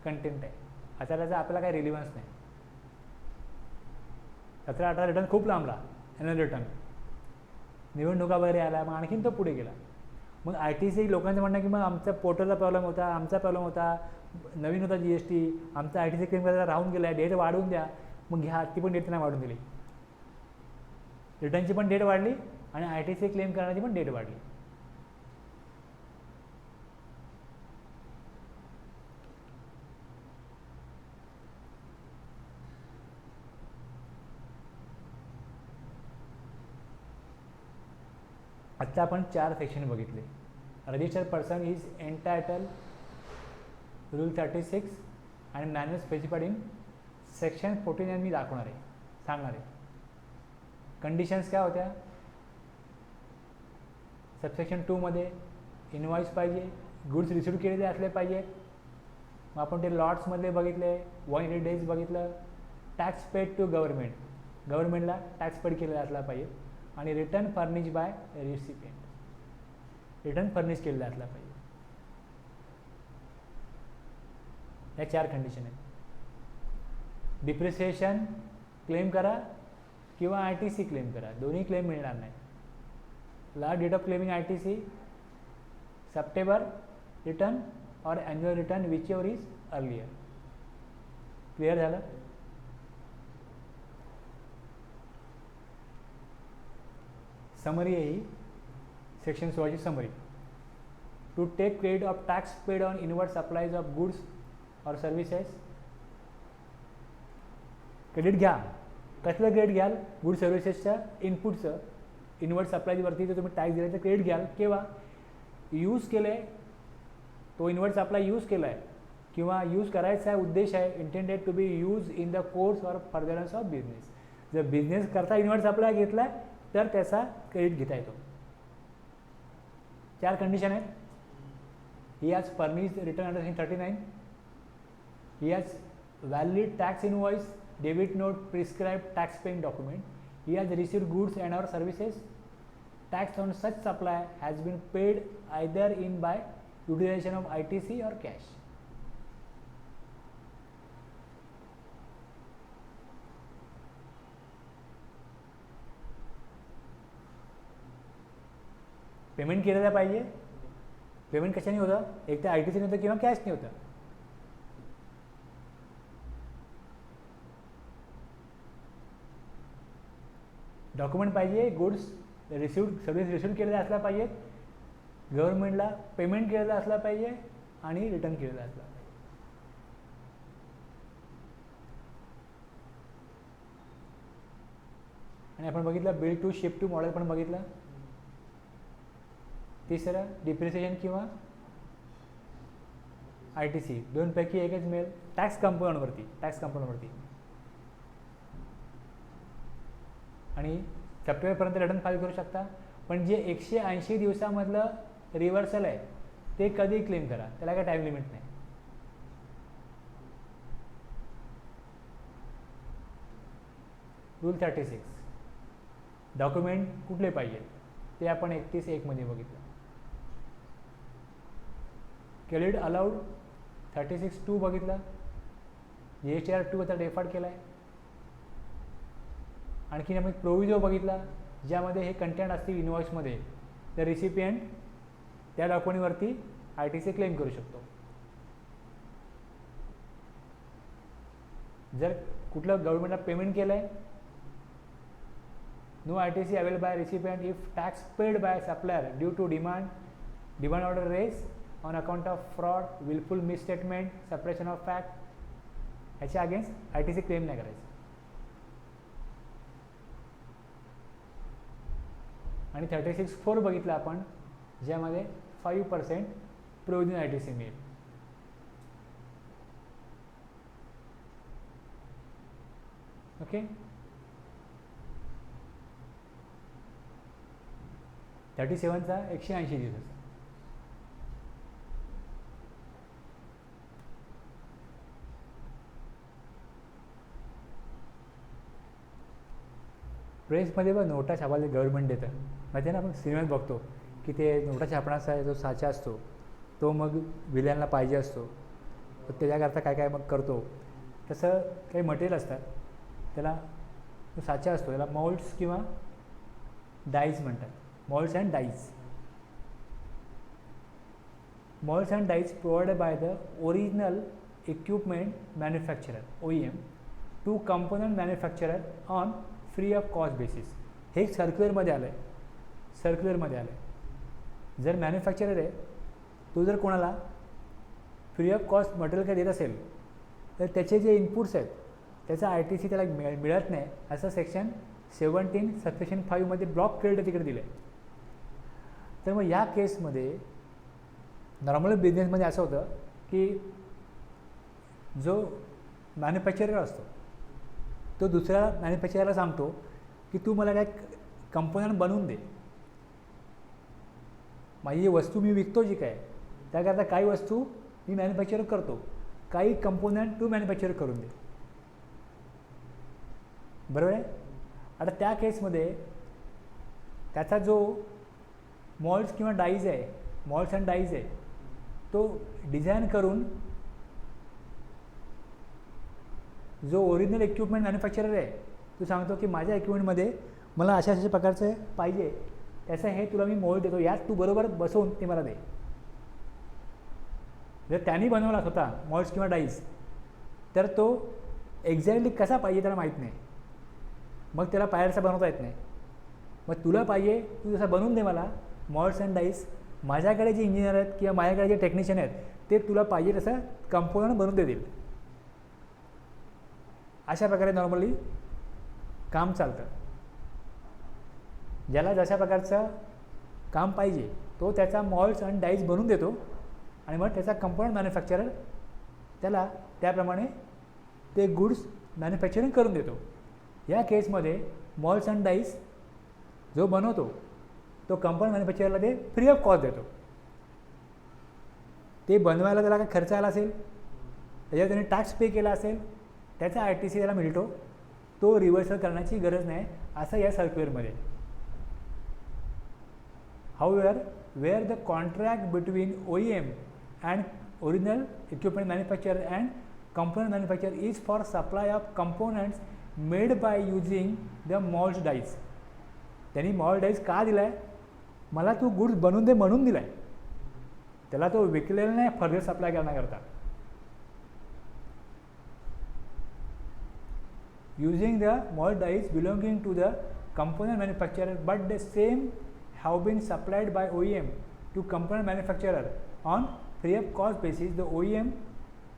कंटेंट आहे. आता त्याचा आपल्याला काही रिलिव्हन्स नाही. 17-18 रिटर्न खूप लांबला, ॲन्युअल रिटर्न, निवडणुका वगैरे आल्या, मग आणखीन तो पुढे गेला. मग ITC लोकांचं म्हणणं की मग आमचा पोर्टलचा प्रॉब्लेम होता, आमचा प्रॉब्लेम होता, नवीन होता GST, आमचा ITC क्लेम करायला राहून गेला, डेट वाढवून द्या. मग घ्या, ती पण डेट त्यांना वाढून दिली. रिटर्नची पण डेट वाढली आणि ITC क्लेम करण्याची पण डेट वाढली. आत्ता आपण 4 सेक्शन बघितले. Registered person is entitle, rule 36 आणि मॅन्युअल स्पेसिफाईड इन सेक्शन 49 मी दाखवणार आहे, सांगणार आहे. कंडिशन्स काय होत्या? सबसेक्शन 2 मध्ये इनवॉइस पाहिजे, गुड्स रिसिव्ह केलेले असले पाहिजे. मग आपण ते लॉट्समधले बघितले, 180 डेज बघितलं. टॅक्स पेड टू गव्हर्नमेंट, गव्हर्नमेंटला टॅक्स पेड केलेला असला पाहिजे. आणि return furnish by recipient, return furnish केलेला असला पाहिजे. या 4 कंडिशन आहेत. डिप्रिसिएशन क्लेम करा किंवा ITC क्लेम करा, दोन्ही क्लेम मिळणार नाही. Last date of claiming ITC September return और annual return whichever is earlier. Clear झालं? समरी आहे ही, सेक्शन 16ची summary. To take credit of tax paid on inward supplies of goods और सर्व्हिसेस. क्रेडिट घ्या. कसलं क्रेडिट घ्याल? Good सर्व्हिसेसच्या इनपुटचं, इनवर्ड सप्लायवरती जर तुम्ही टॅक्स दिला तर क्रेडिट घ्याल. केव्हा? यूज केलं आहे, तो इनवर्ड सप्लाय यूज केला आहे किंवा यूज करायचा आहे, उद्देश आहे, intended to be use in the course or furtherance of business. जर बिझनेस करता इनवर्ड सप्लाय घेतला आहे तर त्याचा क्रेडिट घेता येतो. 4 कंडिशन आहेत. He has furnished return under section 39. He has valid tax invoice, debit note, prescribed tax paying document. He has received goods and or services. Tax on such supply has been paid either in by utilization of ITC or cash. Payment केलेलं पाहिजे. Payment कशाने होतं? एक तर ITC ने होतं किंवा कॅशने होतं. डॉक्युमेंट पाहिजे, गुड्स रिसिव्ड, सर्व्हिस रिसिव्ह केलेला असला पाहिजेत, गव्हर्नमेंटला पेमेंट केलेला असला पाहिजे आणि रिटर्न केलेला असला पाहिजे. आणि आपण बघितलं bill to ship to model पण बघितलं. तिसरं डिप्रिसिएशन किंवा ITC, दोनपैकी एकच मिळेल. टॅक्स कंपोनंटवरती आणि सप्टेंबरपर्यंत रिटर्न फाईल करू शकता. पण जे 180 दिवसामधलं रिव्हर्सल आहे ते कधी क्लेम करा, त्याला काय टाईम लिमिट नाही. रूल 36. डॉक्युमेंट कुठले पाहिजे ते आपण 31(1) मध्ये बघितलं. क्रेडिट अलाउड 36(2) बघितलं. GSTR 2 आता डेफॉल्ट केला आहे. आणखीन आपण प्रोविजो बघितला ज्यामध्ये हे कंटेंट असतील इनवॉइसमध्ये, तर रिसिपियंट त्या डॉक्युमेंटवरती ITC क्लेम करू शकतो. जर कुठलं गव्हर्नमेंटला पेमेंट केलं आहे, no ITC available by recipient if tax paid by supplier due to demand order raise on account of fraud, wilful misstatement, suppression of fact, ह्याच्या अगेन्स्ट ITC क्लेम नाही करायचं. आणि 36(4) बघितलं आपण ज्यामध्ये 5% प्रोव्हिजन ITC मिळेल. ओके. 37चा 180 दिवस. प्रेसमध्ये बघ नोटा छापायला गव्हर्नमेंट देतं माहिती आहे ना. आपण सिनेमात बघतो की ते नोटा छापण्याचा जो साचा असतो तो मग विलनला पाहिजे असतो, तर त्याच्याकरता काय काय मग करतो. तसं काही मटेरियल असतात, त्याला जो साचा असतो त्याला मॉल्ड्स किंवा डाईज म्हणतात. Moulds and dies. Moulds and dies provided by the original equipment manufacturer OEM to component manufacturer on free of cost basis. हे सर्क्युलरमध्ये आलं आहे. सर्क्युलरमध्ये आलं आहे. जर मॅन्युफॅक्चरर आहे तो जर कोणाला फ्री ऑफ कॉस्ट मटेरियल काय देत असेल तर त्याचे जे इनपुट्स आहेत त्याचा ITC त्याला मिळत नाही असं सेक्शन 17 सबसेक्शन 5 ब्लॉक केलेलं तिकडे दिलं आहे. तर मग या केसमध्ये नॉर्मल बिझनेसमध्ये असं होतं की जो मॅन्युफॅक्चरर असतो तो दुसऱ्या मॅन्युफॅक्चररला सांगतो की तू मला काय कंपोनंट बनवून दे. माझी जी वस्तू मी विकतो जी काय त्याकरता काही वस्तू मी मॅन्युफॅक्चर करतो, काही कंपोनंट तू मॅन्युफॅक्चर करून दे. बरोबर आहे. आता त्या केसमध्ये त्याचा जो मॉल्ड्स किंवा डाईज आहे, मॉल्ड्स अँड डाईज आहे, तो डिझाईन करून जो ओरिजिनल इक्विपमेंट मॅन्युफॅक्चरर आहे तो सांगतो की माझ्या इक्विपमेंटमध्ये मला अशा अशा प्रकारचं पाहिजे, त्याचं हे तुला मी मोल्ड देतो, यात तू बरोबर बसवून ते मला दे. जर त्यांनी बनवला होता मॉल्ड्स किंवा डाईज तर तो एक्झॅक्टली कसा पाहिजे त्याला माहीत नाही, मग त्याला पायरचा बनवता येत नाही. मग तुला पाहिजे तू जसा बनवून दे मला मॉल्ड्स अँड डाईज. माझ्याकडे जे इंजिनियर आहेत किंवा माझ्याकडे जे टेक्निशियन आहेत ते तुला पाहिजे तसं कंपोनंट बनवून देतील. अशा प्रकारे नॉर्मली काम चालतं. ज्याला जशा प्रकारचं काम पाहिजे तो त्याचा मॉल्ड्स अँड डाईज बनवून देतो आणि मग त्याचा कंपोनंट मॅन्युफॅक्चरर त्याला त्याप्रमाणे ते गुड्स मॅन्युफॅक्चरिंग करून देतो. या केसमध्ये मॉल्ड्स अँड डाईज जो बनवतो तो कंपोनंट मॅन्युफॅक्चररला ते फ्री ऑफ कॉस्ट देतो. ते बनवायला त्याला काय खर्च आला असेल, त्याच्यावर त्याने टॅक्स पे केला असेल, त्याचा ITC त्याला मिळतो, तो रिव्हर्सल करण्याची गरज नाही असं या सर्क्युलरमध्ये. However, where the contract between OEM and original equipment manufacturer and component manufacturer is for supply of components made by using the mold dies. त्यांनी mold dies का दिलाय? मला तू गुड्स बनवून दे म्हणून दिलाय, त्याला तो विकलेला नाही फर्दर सप्लाय करण्याकरता. Using the mold dies belonging to the component manufacturer, but the same have been supplied by OEM to component manufacturer on free of cost basis. The OEM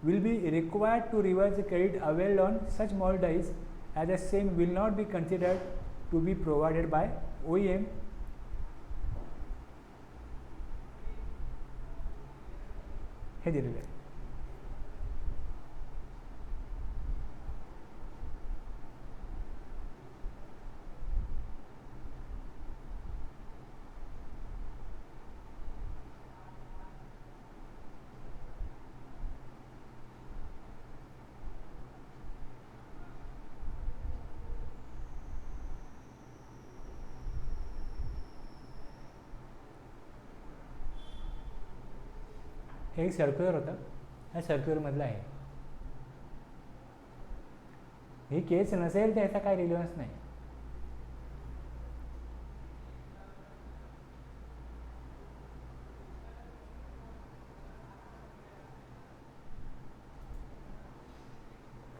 will be required to reverse the credit availed on such mold dies, as the same will not be considered to be provided by OEM. हे दिलेलं आहे. हे एक circular होतं, ह्या सर्क्युलरमधलं आहे. ही केस नसेल तर याचा काय रिलेव्हन्स नाही.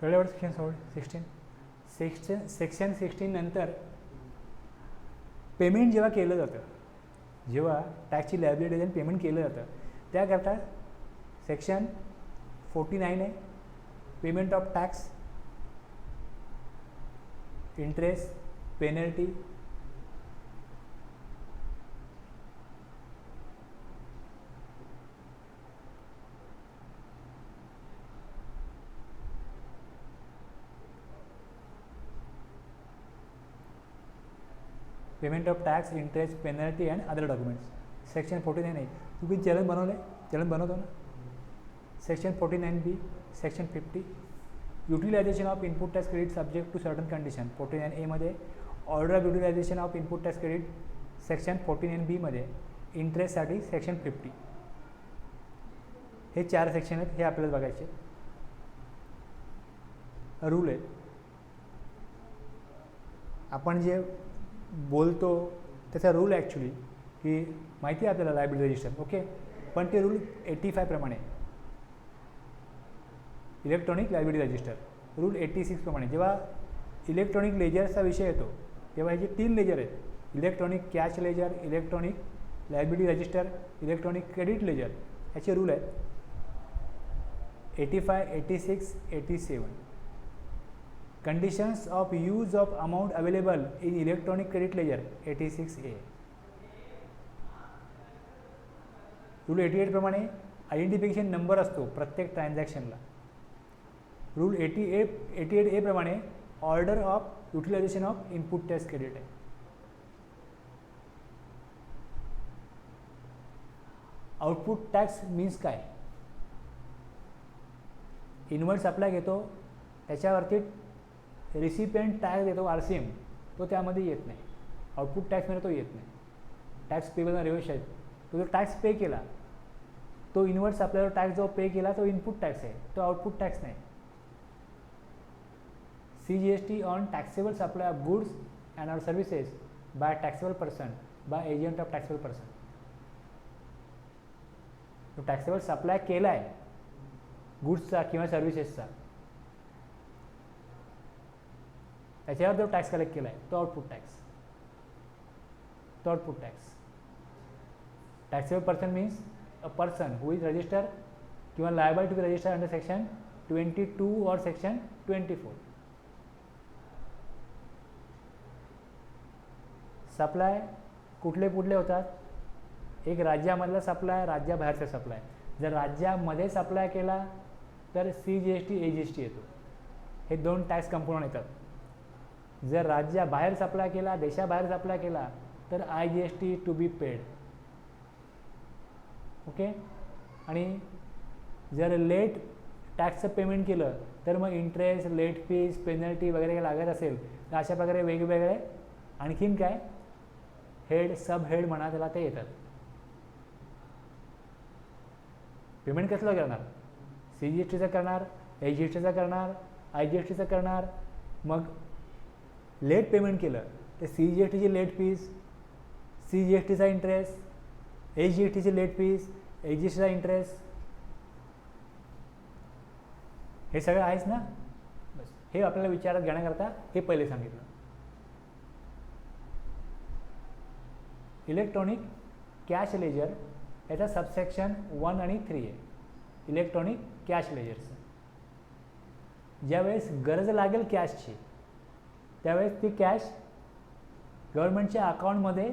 कळलं सेक्शन 16 सेक्शन 16 नंतर पेमेंट जेव्हा केलं जातं, जेव्हा टॅक्सची लायबिलिटी आणि पेमेंट केलं जातं त्याकरता सेक्शन 49 आहे, payment of tax, interest, penalty. Payment of tax, interest, penalty and other documents. Section 49 आहे. तुम्ही चलन बनवलं आहे, चलन बनवतो ना. Section 49B, section 50 utilisation of input tax credit subject to certain condition. 49A मध्ये order of utilisation of input tax credit. Section 49B मध्ये इंटरेस्टसाठी सेक्शन 50. हे 4 सेक्शन आहेत, हे आपल्याला बघायचे. रूल आहेत. आपण जे बोलतो त्याचा रूल ॲक्च्युली की माहिती आहे आपल्याला लायबिलिटी रजिस्टर, ओके. पण ते रूल 85 प्रमाणे, इलेक्ट्रॉनिक लायबिलिटी रजिस्टर रूल 86 प्रमाणे. जेव्हा इलेक्ट्रॉनिक लेजर्सचा विषय येतो तेव्हा हे जे 3 लेजर आहेत, electronic cash ledger, electronic liability register, electronic credit ledger, याचे रूल आहेत 85, 86, 87. Conditions of use of amount available in electronic credit ledger 86A. Rule 88 प्रमाणे आयडेंटिफिकेशन नंबर असतो प्रत्येक ट्रान्झॅक्शनला. रूल 88A प्रमाणे order of utilisation of input tax credit आहे. Output tax means काय? Inward supply घेतो त्याच्यावरती रिसिपियंट टॅक्स देतो RCM, तो त्यामध्ये येत नाही. आउटपुट टॅक्समध्ये तो येत नाही. टॅक्स पेबल रेव्हेन्यू आहे, तो जो टॅक्स पे केला तो इनवर्ड सप्लायवर टॅक्स जो पे केला तो इनपुट टॅक्स आहे, तो आउटपुट टॅक्स नाही. CGST on taxable supply of goods and or services by taxable person by agent of taxable person. तो टॅक्सेबल सप्लाय केला आहे गुड्सचा किंवा सर्व्हिसेसचा, त्याच्यावर जो टॅक्स कलेक्ट केला आहे तो आउटपुट टॅक्स. तो output tax. Taxable person means a person who is register किंवा liable to be register under section 22 और सेक्शन 24. सप्लाय कुठले कुठले होतात? एक राज्यामधला सप्लाय, राज्याबाहेरचा सप्लाय. जर राज्यामध्ये सप्लाय केला तर CGST AGST येतो. हे 2 टॅक्स कंपोनंट येतात. जर राज्याबाहेर सप्लाय केला, देशाबाहेर सप्लाय केला तर IGST to be paid, okay. आणि जर लेट टॅक्सचं पेमेंट केलं तर मग इंटरेस्ट, लेट फीज, पेनल्टी वगैरे काही लागत असेल तर अशा प्रकारे वेगवेगळे आणखीन काय हेड, सब हेड म्हणा त्याला, ते येतात. पेमेंट कसलं करणार? CGSTचं करणार, AGSTचं करणार, IGSTचं करणार. मग लेट पेमेंट केलं तर CGSTची लेट फीज, CGSTचा इंटरेस्ट, AGSTची लेट फीज, AGSTचा इंटरेस्ट, हे सगळं आहेच ना. बस हे आपल्याला विचारात घेण्याकरता हे पहिले सांगितलं. इलेक्ट्रॉनिक कॅश लेजर याचा सबसेक्शन 1 आणि 3 आहे. इलेक्ट्रॉनिक कॅश लेजरचं ज्यावेळेस गरज लागेल कॅशची त्यावेळेस ती कॅश गव्हर्नमेंटच्या अकाउंटमध्ये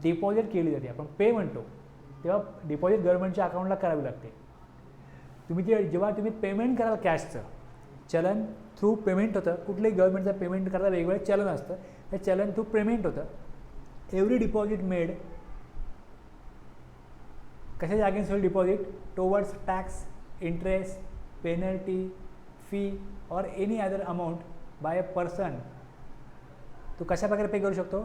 डिपॉझिट केली जाते. आपण पे म्हणतो तेव्हा डिपॉझिट गव्हर्नमेंटच्या अकाउंटला करावी लागते. जेव्हा तुम्ही पेमेंट कराल कॅशचं, चलन थ्रू पेमेंट होतं. कुठलंही गव्हर्नमेंटचं पेमेंट करता वेगवेगळं चलन असतं, ते चलन थ्रू पेमेंट होतं. एव्हरी डिपॉझिट मेड कशाच्या अगेन्स्ट होईल? Deposit towards tax, interest, penalty, fee और any other amount by a person. तो कशा प्रकारे पे करू शकतो?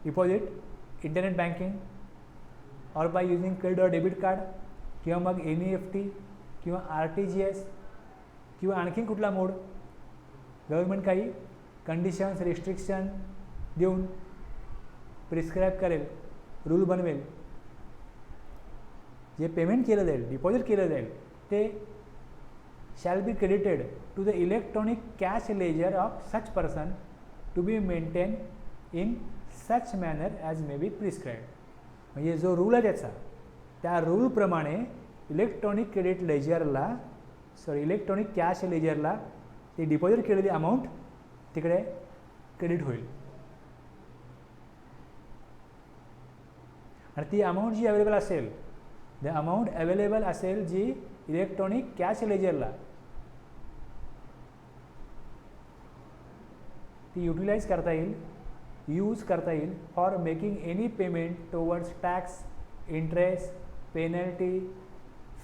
डिपॉझिट इंटरनेट बँकिंग और बाय यूजिंग क्रेडिट और डेबिट कार्ड किंवा मग NEFT किंवा RTGS किंवा आणखीन कुठला मोड. गव्हर्नमेंट काही कंडिशन्स, रिस्ट्रिक्शन देऊन प्रिस्क्राईब करेल, रूल बनवेल. जे पेमेंट केलं जाईल, डिपॉझिट केलं जाईल ते shall B credited to the electronic cash ledger of such person to be maintain in such manner as may be prescribed. म्हणजे जो रूल आहे त्याचा, त्या रूलप्रमाणे इलेक्ट्रॉनिक क्रेडिट लेजरला इलेक्ट्रॉनिक कॅश लेजरला ते डिपॉझिट केलेली अमाऊंट तिकडे क्रेडिट होईल. आणि ती अमाऊंट जी अवेलेबल असेल, द अमाऊंट अवेलेबल असेल जी इलेक्ट्रॉनिक कॅश लेजरला, ती युटिलाइज करता येईल यूज करता येईल for making any payment towards tax, interest, penalty,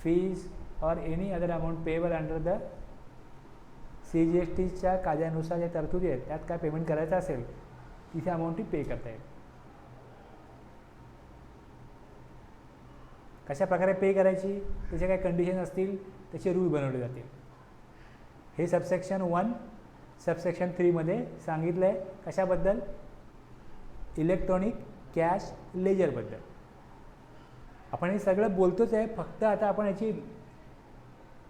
fees और any other amount payable under the CGSTच्या कायद्यानुसार ज्या तरतुदी आहेत त्यात काय पेमेंट करायचं असेल तिथे अमाऊंट ती पे करता येईल. कशा प्रकारे पे करायची, त्याचे काय कंडिशन असतील, त्याचे रूल बनवले जातील. हे सबसेक्शन 1 सबसेक्शन 3 मध्ये सांगितलं आहे. कशाबद्दल? इलेक्ट्रॉनिक कॅश लेजरबद्दल. आपण हे सगळं बोलतोच आहे, फक्त आता आपण याची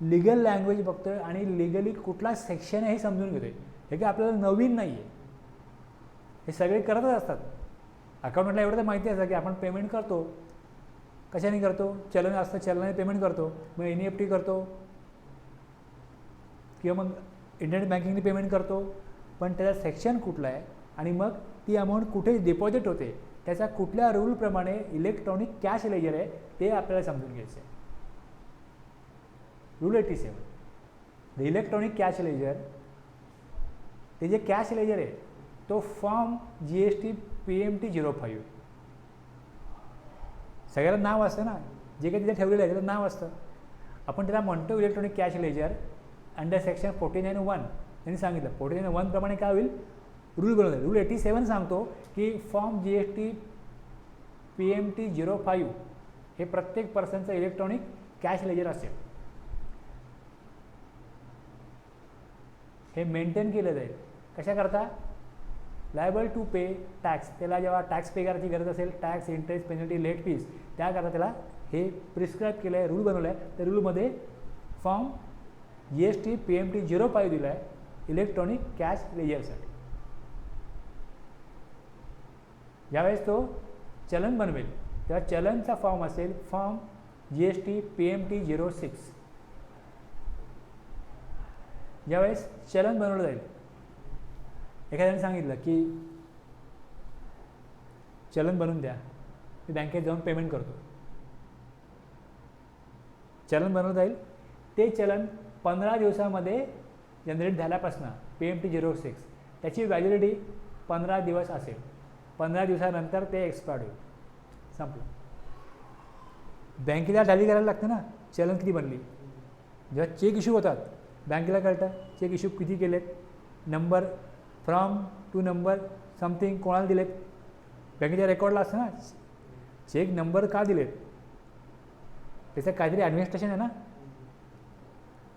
लिगल लँग्वेज बघतोय आणि लिगली कुठला सेक्शन आहे हे समजून घेतोय. हे काही आपल्याला नवीन नाही आहे, हे सगळे करतच असतात. अकाउंटंटला एवढं तर माहिती असतं की आपण पेमेंट करतो, कशाने करतो, चलन असतं, चलनाने पेमेंट करतो, मग NEFT करतो किंवा मग इंटरनेट बँकिंगने पेमेंट करतो. पण त्याचा सेक्शन कुठला आहे आणि मग ती अमाऊंट कुठे डिपॉझिट होते, त्याचा कुठल्या रूलप्रमाणे इलेक्ट्रॉनिक कॅश लेजर आहे ते आपल्याला समजून घ्यायचं आहे. Rule 87 the electronic cash ledger. ते जे कॅश लेजर आहे तो फॉर्म GST PMT 05. सगळ्याला नाव असतं ना, जे काही तिथे ठेवलेलं आहे त्याचं नाव असतं. आपण त्याला म्हणतो electronic cash ledger under section 49(1). त्यांनी सांगितलं 49(1) प्रमाणे काय होईल, रूल बनवलं. रूल 87 सांगतो की फॉर्म GST PMT 05 हे प्रत्येक पर्सनचं इलेक्ट्रॉनिक कॅश लेजर असेल. हे मेंटेन केलं जाईल. कशाकरता? Liable to pay tax. त्याला जेव्हा टॅक्स पे करायची गरज असेल, tax, interest, penalty, late fees, त्याकरता त्याला हे प्रिस्क्राईब केलं आहे, रूल बनवलं आहे. त्या रूलमध्ये फॉर्म GST PMT 05 दिला आहे इलेक्ट्रॉनिक कॅश लेजरसाठी. ज्यावेळेस तो चलन बनवेल तेव्हा चलनचा फॉर्म असेल फॉर्म GST PMT 06. ज्यावेळेस चलन बनवलं जाईल, एखाद्याने सांगितलं की चलन बनवून द्या, मी बँकेत जाऊन पेमेंट करतो. चलन बनवलं जाईल. ते चलन 15 दिवसामध्ये जनरेट झाल्यापासून PMT 06 त्याची व्हॅलिडिटी 15 दिवस असेल. 15 दिवसानंतर ते एक्सपायर्ड होईल, संपलं. बँकेला टॅली करायला लागतं ना चलन किती बनली. जेव्हा चेक इश्यू होतात बँकेला कळतं चेक इश्यू किती केलेत, number from to number something कोणाला दिलेत, बँकेच्या रेकॉर्डला असतं ना चेक नंबर का दिलेत, त्याचं काहीतरी ॲडमिनिस्ट्रेशन आहे ना.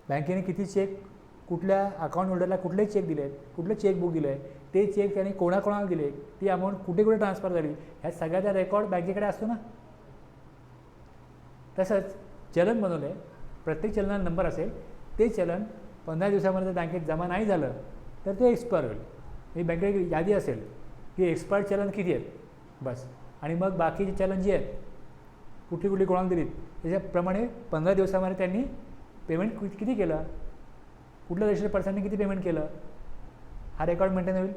बँकेने किती चेक कुठल्या अकाउंट होल्डरला कुठले चेक दिले आहेत, कुठलं चेकबुक दिलं आहे, ते चेक त्याने कोणाकोणाला दिले, ती अमाऊंट कुठे कुठे ट्रान्सफर झाली, ह्या सगळ्याचा रेकॉर्ड बँकेकडे असतो ना. तसंच चलन बनवलं आहे, प्रत्येक चलनाला नंबर असेल. ते चलन 15 दिवसामध्ये जर बँकेत जमा नाही झालं तर ते एक्सपायर होईल. ही बँकेची यादी असेल की एक्सपायर्ड चलन किती आहेत बस, आणि मग बाकीचे चलन जे आहेत कुठली कुठली कोणाला दिलीत त्याच्याप्रमाणे 15 दिवसामध्ये त्यांनी पेमेंट किती केलं, कुठल्या रजिस्टर्ड पर्सनने किती पेमेंट केलं, हा रेकॉर्ड मेंटेन होईल.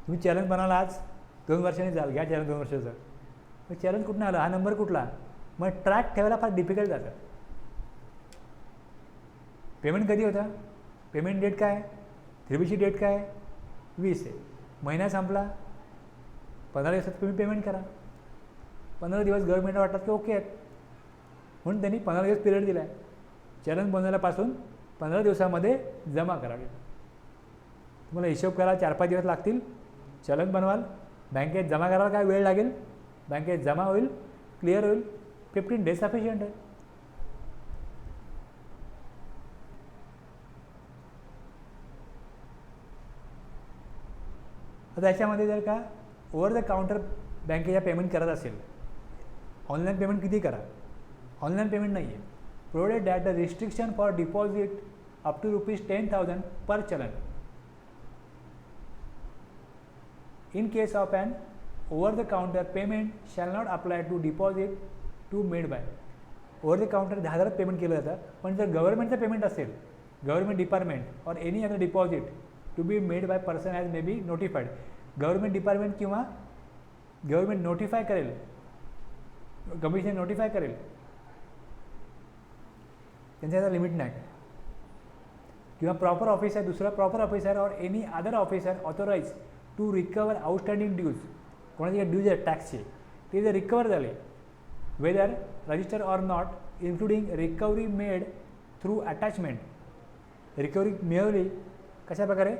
तुम्ही चलन बनवला आज 2 वर्षांनी जाल, घ्या चलन 2 वर्षाचं, मग चलन कुठून आलं, हा नंबर कुठला, मग ट्रॅक ठेवायला फार डिफिकल्ट जातं. पेमेंट कधी होता, पेमेंट डेट काय, 3BC डेट काय, 20 आहे, महिना संपला, 15 दिवसात तुम्ही पेमेंट करा. 15 दिवस गव्हर्नमेंटला वाटतात की ओके आहेत म्हणून त्यांनी 15 दिवस पिरियड दिला आहे. चलन बनवल्यापासून 15 दिवसामध्ये जमा करावी. तुम्हाला हिशोब करायला 4-5 दिवस लागतील. चलन बनवाल, बँकेत जमा करायला काय वेळ लागेल, बँकेत जमा होईल, क्लिअर होईल, 15 डेज सफिशियंट आहे. आता याच्यामध्ये जर का ओव्हर द काउंटर बँकेच्या पेमेंट करत असेल, ऑनलाईन पेमेंट किती करा, ऑनलाईन पेमेंट नाही आहे. Provided that the restriction for deposit up to ₹10,000 per challan in case of an over the counter payment shall not apply to deposit to made by. Over the counter 10,000 payment केलं जातं, पण जर गव्हर्नमेंटचं payment असेल, government department or any other deposit to be made by person as may be notified. Government department किंवा government notify करेल, commission notify करेल, त्यांच्या लिमिट नाही. किंवा प्रॉपर ऑफिसर, दुसरा प्रॉपर ऑफिसर और any other officer authorise to recover outstanding dues, कोणाचे जे ड्यूज आहेत टॅक्सचे ते जर रिकवर झाले, whether register or not including recovery made through attachment, recovery मिळवली कशा प्रकारे,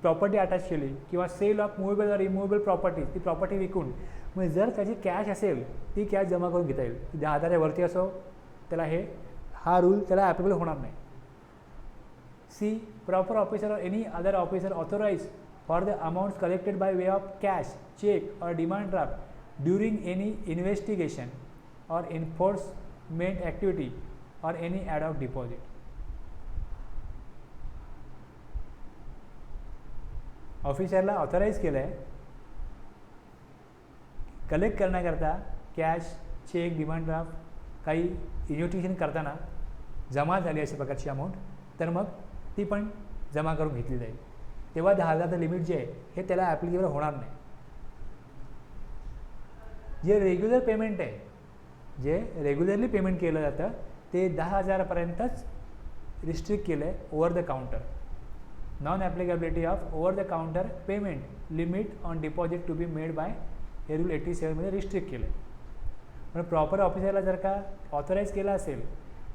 प्रॉपर्टी अटॅच केली किंवा सेल ऑफ मुव्हेबल और इमुव्हेबल प्रॉपर्टी, ती प्रॉपर्टी विकून, म्हणजे जर त्याची कॅश असेल ती कॅश जमा करून घेता येईल. 10,000 वरती असो त्याला हा रूल त्याला ॲप्लिकेबल होणार नाही. सी प्रॉपर ऑफिसर और any other officer authorise for the amounts collected by way of cash, cheque और demand draft during any investigation और एन्फोर्समेंट ॲक्टिव्हिटी और एनी ॲड ऑफ डिपॉझिट. ऑफिसरला ऑथराईज केलं आहे कलेक्ट करण्याकरता कॅश, चेक, डिमांड ड्राफ्ट काही investigation करताना जमा झाली अशा प्रकारची अमाऊंट, तर मग ती पण जमा करून घेतली जाईल. तेव्हा 10,000चं लिमिट जे आहे हे त्याला ॲप्लिकेबल होणार नाही. जे रेग्युलर पेमेंट आहे, जे रेग्युलरली पेमेंट केलं जातं ते 10,000पर्यंतच रिस्ट्रिक्ट केलं आहे. Over the counter non applicability of over the counter payment limit on deposit to be made by हे रूल 87 रिस्ट्रिक्ट केलं आहे. पण प्रॉपर ऑफिसरला जर का ऑथराईज केलं असेल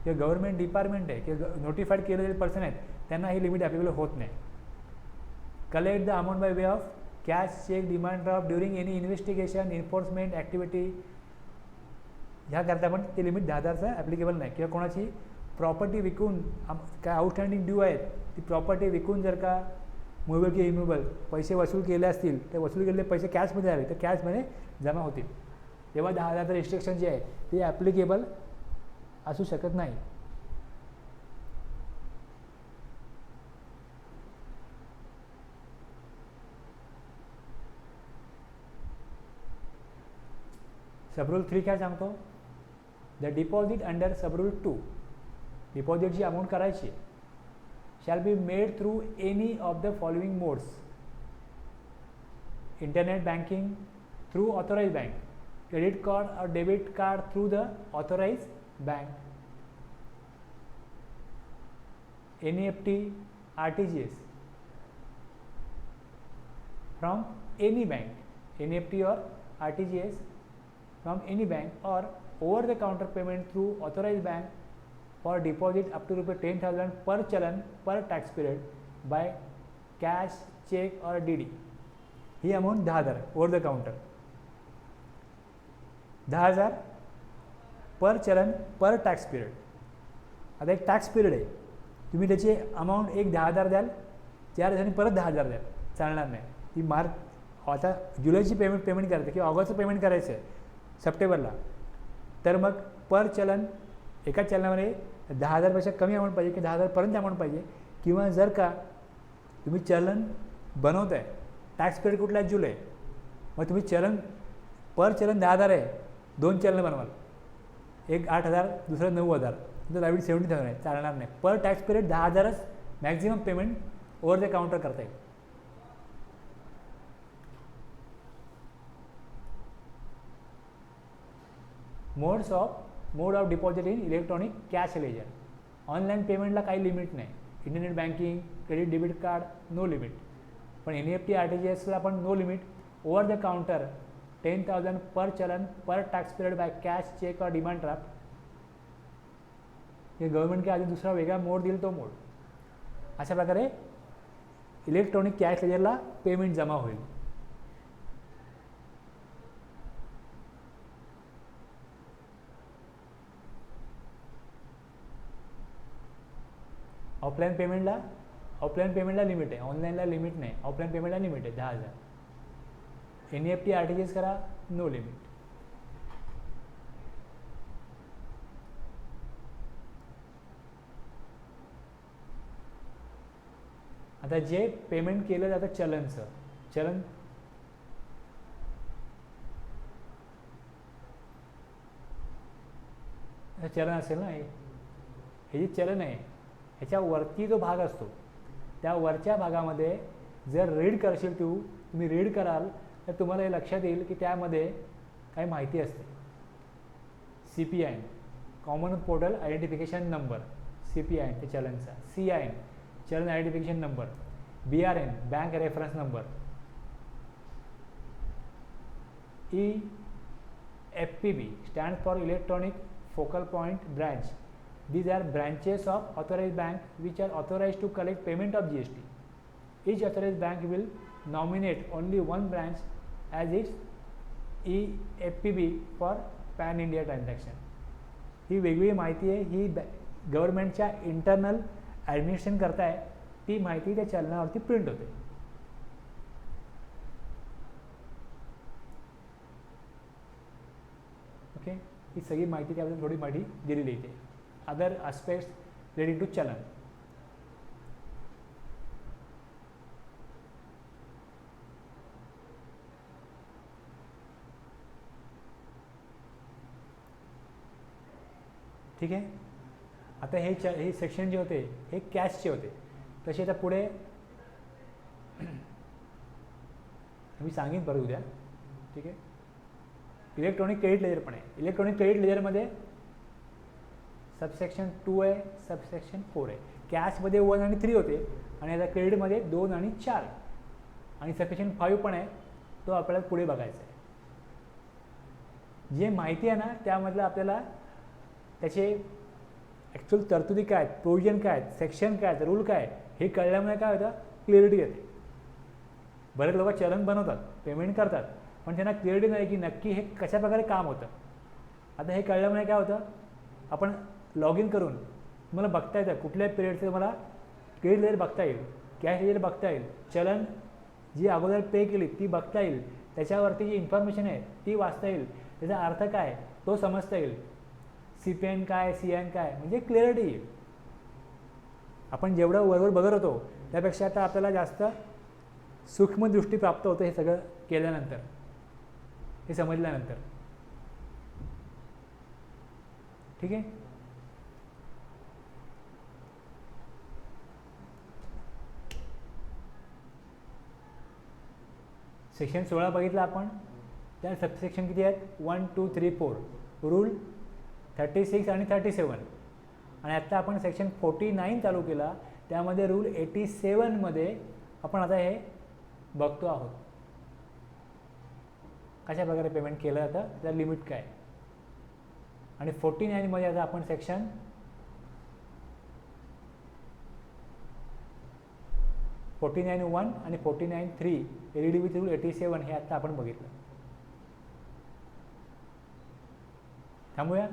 किंवा गव्हर्नमेंट डिपार्टमेंट आहे किंवा नोटिफाईड केलेले पर्सन आहेत त्यांना ही लिमिट ॲप्लिकेबल होत नाही. Collect the amount by way of cash, cheque, demand draft during any investigation, enforcement activity ह्याकरता पण ते लिमिट 10,000चं ॲप्लिकेबल नाही. किंवा कोणाची प्रॉपर्टी विकून काय आउटस्टँडिंग ड्यू आहेत ती प्रॉपर्टी विकून जर का मुव्हेबल किंवा इमुव्हेबल पैसे वसूल केले असतील ते वसूल केलेले पैसे कॅशमध्ये आले तर कॅशमध्ये जमा होतील. तेव्हा 10,000चं रिस्ट्रिक्शन जे आहे ते ॲप्लिकेबल असू शकत नाही. सबरूल 3 काय सांगतो, द डिपॉझिट अंडर सबरूल 2, डिपॉझिटची अमाऊंट करायची shall be made through any of the following modes, internet banking through authorise bank, credit card और debit card through the authorise bank, NEFT, RTGS from any bank, NEFT or RTGS from any bank or over the counter payment through authorized bank for deposit up to ₹10,000 per challan per tax period by cash, check or DD. He amount 10,000 over the counter, 10,000 per challan per tax period. आता एक tax period आहे, तुम्ही त्याची amount एक 10,000 द्याल, 4 दिवसांनी परत 10,000 द्याल, चालणार नाही. ती आता जुलैची पेमेंट करायचं किंवा ऑगस्टचं पेमेंट करायचं आहे सप्टेंबरला, तर मग पर चलन एका चलनामध्ये 10,000पेक्षा कमी अमाऊंट पाहिजे की 10,000पर्यंत अमाऊंट पाहिजे. किंवा जर का तुम्ही चलन बनवत आहे, टॅक्स पिरियड कुठला आहे जुलै, मग तुम्ही चलन पर चलन 10,000 आहे, 2 चलन बनवाल, एक 8,000 दुसरं 9,000, तर लाईट 70,000 आहे, चालणार नाही. पर टॅक्स पिरियड 10,000च maximum payment over the counter करता येईल. Mode of deposit in electronic cash ledger. Online पेमेंटला काही लिमिट नाही, internet banking, credit debit card no limit, पण NEFT, RTGSला पण no limit. Over the counter 10,000 per challan per tax period by cash, cheque और demand draft. हे government के आधी दुसरा वेगळा मोड देईल तो मोड. अशा प्रकारे इलेक्ट्रॉनिक कॅश लेजरला पेमेंट जमा होईल. ऑफलाईन पेमेंटला लिमिट आहे, ऑनलाईनला लिमिट नाही. ऑफलाईन पेमेंटला लिमिट आहे 10,000. NEFT, RTGS करा नो लिमिट. आता जे पेमेंट केलं जातं चलन असेल ना, हे जे चलन आहे ह्याच्या वरती जो भाग असतो त्या वरच्या भागामध्ये जर रीड करशील तुम्ही रीड कराल तर तुम्हाला हे लक्षात येईल की त्यामध्ये काही माहिती असते. CPIN common portal identification number, CPIN ते चलनचा, CIN चलन identification number, BRN bank reference number, EFPB stands for Electronic Focal Point Branch. These are branches of authorized bank which are authorized to collect payment of GST. Each authorized bank will nominate only one branch as its EFPB for pan India transaction. ही वेगळी माहिती आहे, ही गव्हर्नमेंटच्या internal administration करताय, ती माहिती त्या चलनावरती print होते. ओके, ही सगळी माहिती त्याबद्दल थोडी माहिती दिलेली इथे. अदर आस्पेक्ट्स रिलेटेड टू चलन. ठीक आहे. आता हे सेक्शन जे होते हे कॅशचे होते. तसे आता पुढे मी सांगेन परत उद्या. ठीक आहे. इलेक्ट्रॉनिक क्रेडिट लेजर पण आहे. इलेक्ट्रॉनिक क्रेडिट लेजरमध्ये सबसेक्शन 2 आहे, सबसेक्शन 4 आहे. कॅशमध्ये 1 आणि 3 होते आणि आता क्रेडिटमध्ये 2 आणि 4 आणि सबसेक्शन 5 पण आहे, तो आपल्याला पुढे बघायचा आहे. जे माहिती आहे ना त्यामधलं आपल्याला त्याचे ॲक्च्युअल तरतुदी काय आहेत, प्रोविजन काय आहेत, सेक्शन काय आहेत, रूल काय हे कळल्यामुळे काय होतं, क्लिअरिटी येते. बरेच लोक चलन बनवतात, पेमेंट करतात, पण त्यांना क्लिअरिटी नाही की नक्की हे कशा प्रकारे काम होतं. आता हे कळल्यामुळे काय होतं, आपण लॉग इन करून तुम्हाला बघता येतं कुठल्या पिरियडचं तुम्हाला क्रेडिट लेजर बघता येईल, कॅश लेजर बघता येईल, चलन जी अगोदर पे केली ती बघता येईल, त्याच्यावरती जी इन्फॉर्मेशन आहे ती वाचता येईल, त्याचा अर्थ काय तो समजता येईल, CPN काय, CN काय, म्हणजे क्लिअरिटी येईल. आपण जेवढं वरवर बघत होतो त्यापेक्षा आता आपल्याला जास्त सूक्ष्म दृष्टी प्राप्त होतं हे सगळं केल्यानंतर, हे समजल्यानंतर. ठीक आहे. सेक्शन 16 बघितलं आपण. त्या सबसेक्शन किती आहेत, 1, 2, 3, 4. रूल 36 आणि 37. आणि आत्ता आपण सेक्शन 49 चालू केला, त्यामध्ये रूल 87 मध्ये आपण आता हे बघतो आहोत कशा प्रकारे पेमेंट केलं जातं, त्याचं लिमिट काय. आणि 49 मध्ये आता आपण सेक्शन 49(1) आणि 49(3) LED विथ रूल 87 हे आत्ता आपण बघितलं. थांबूया.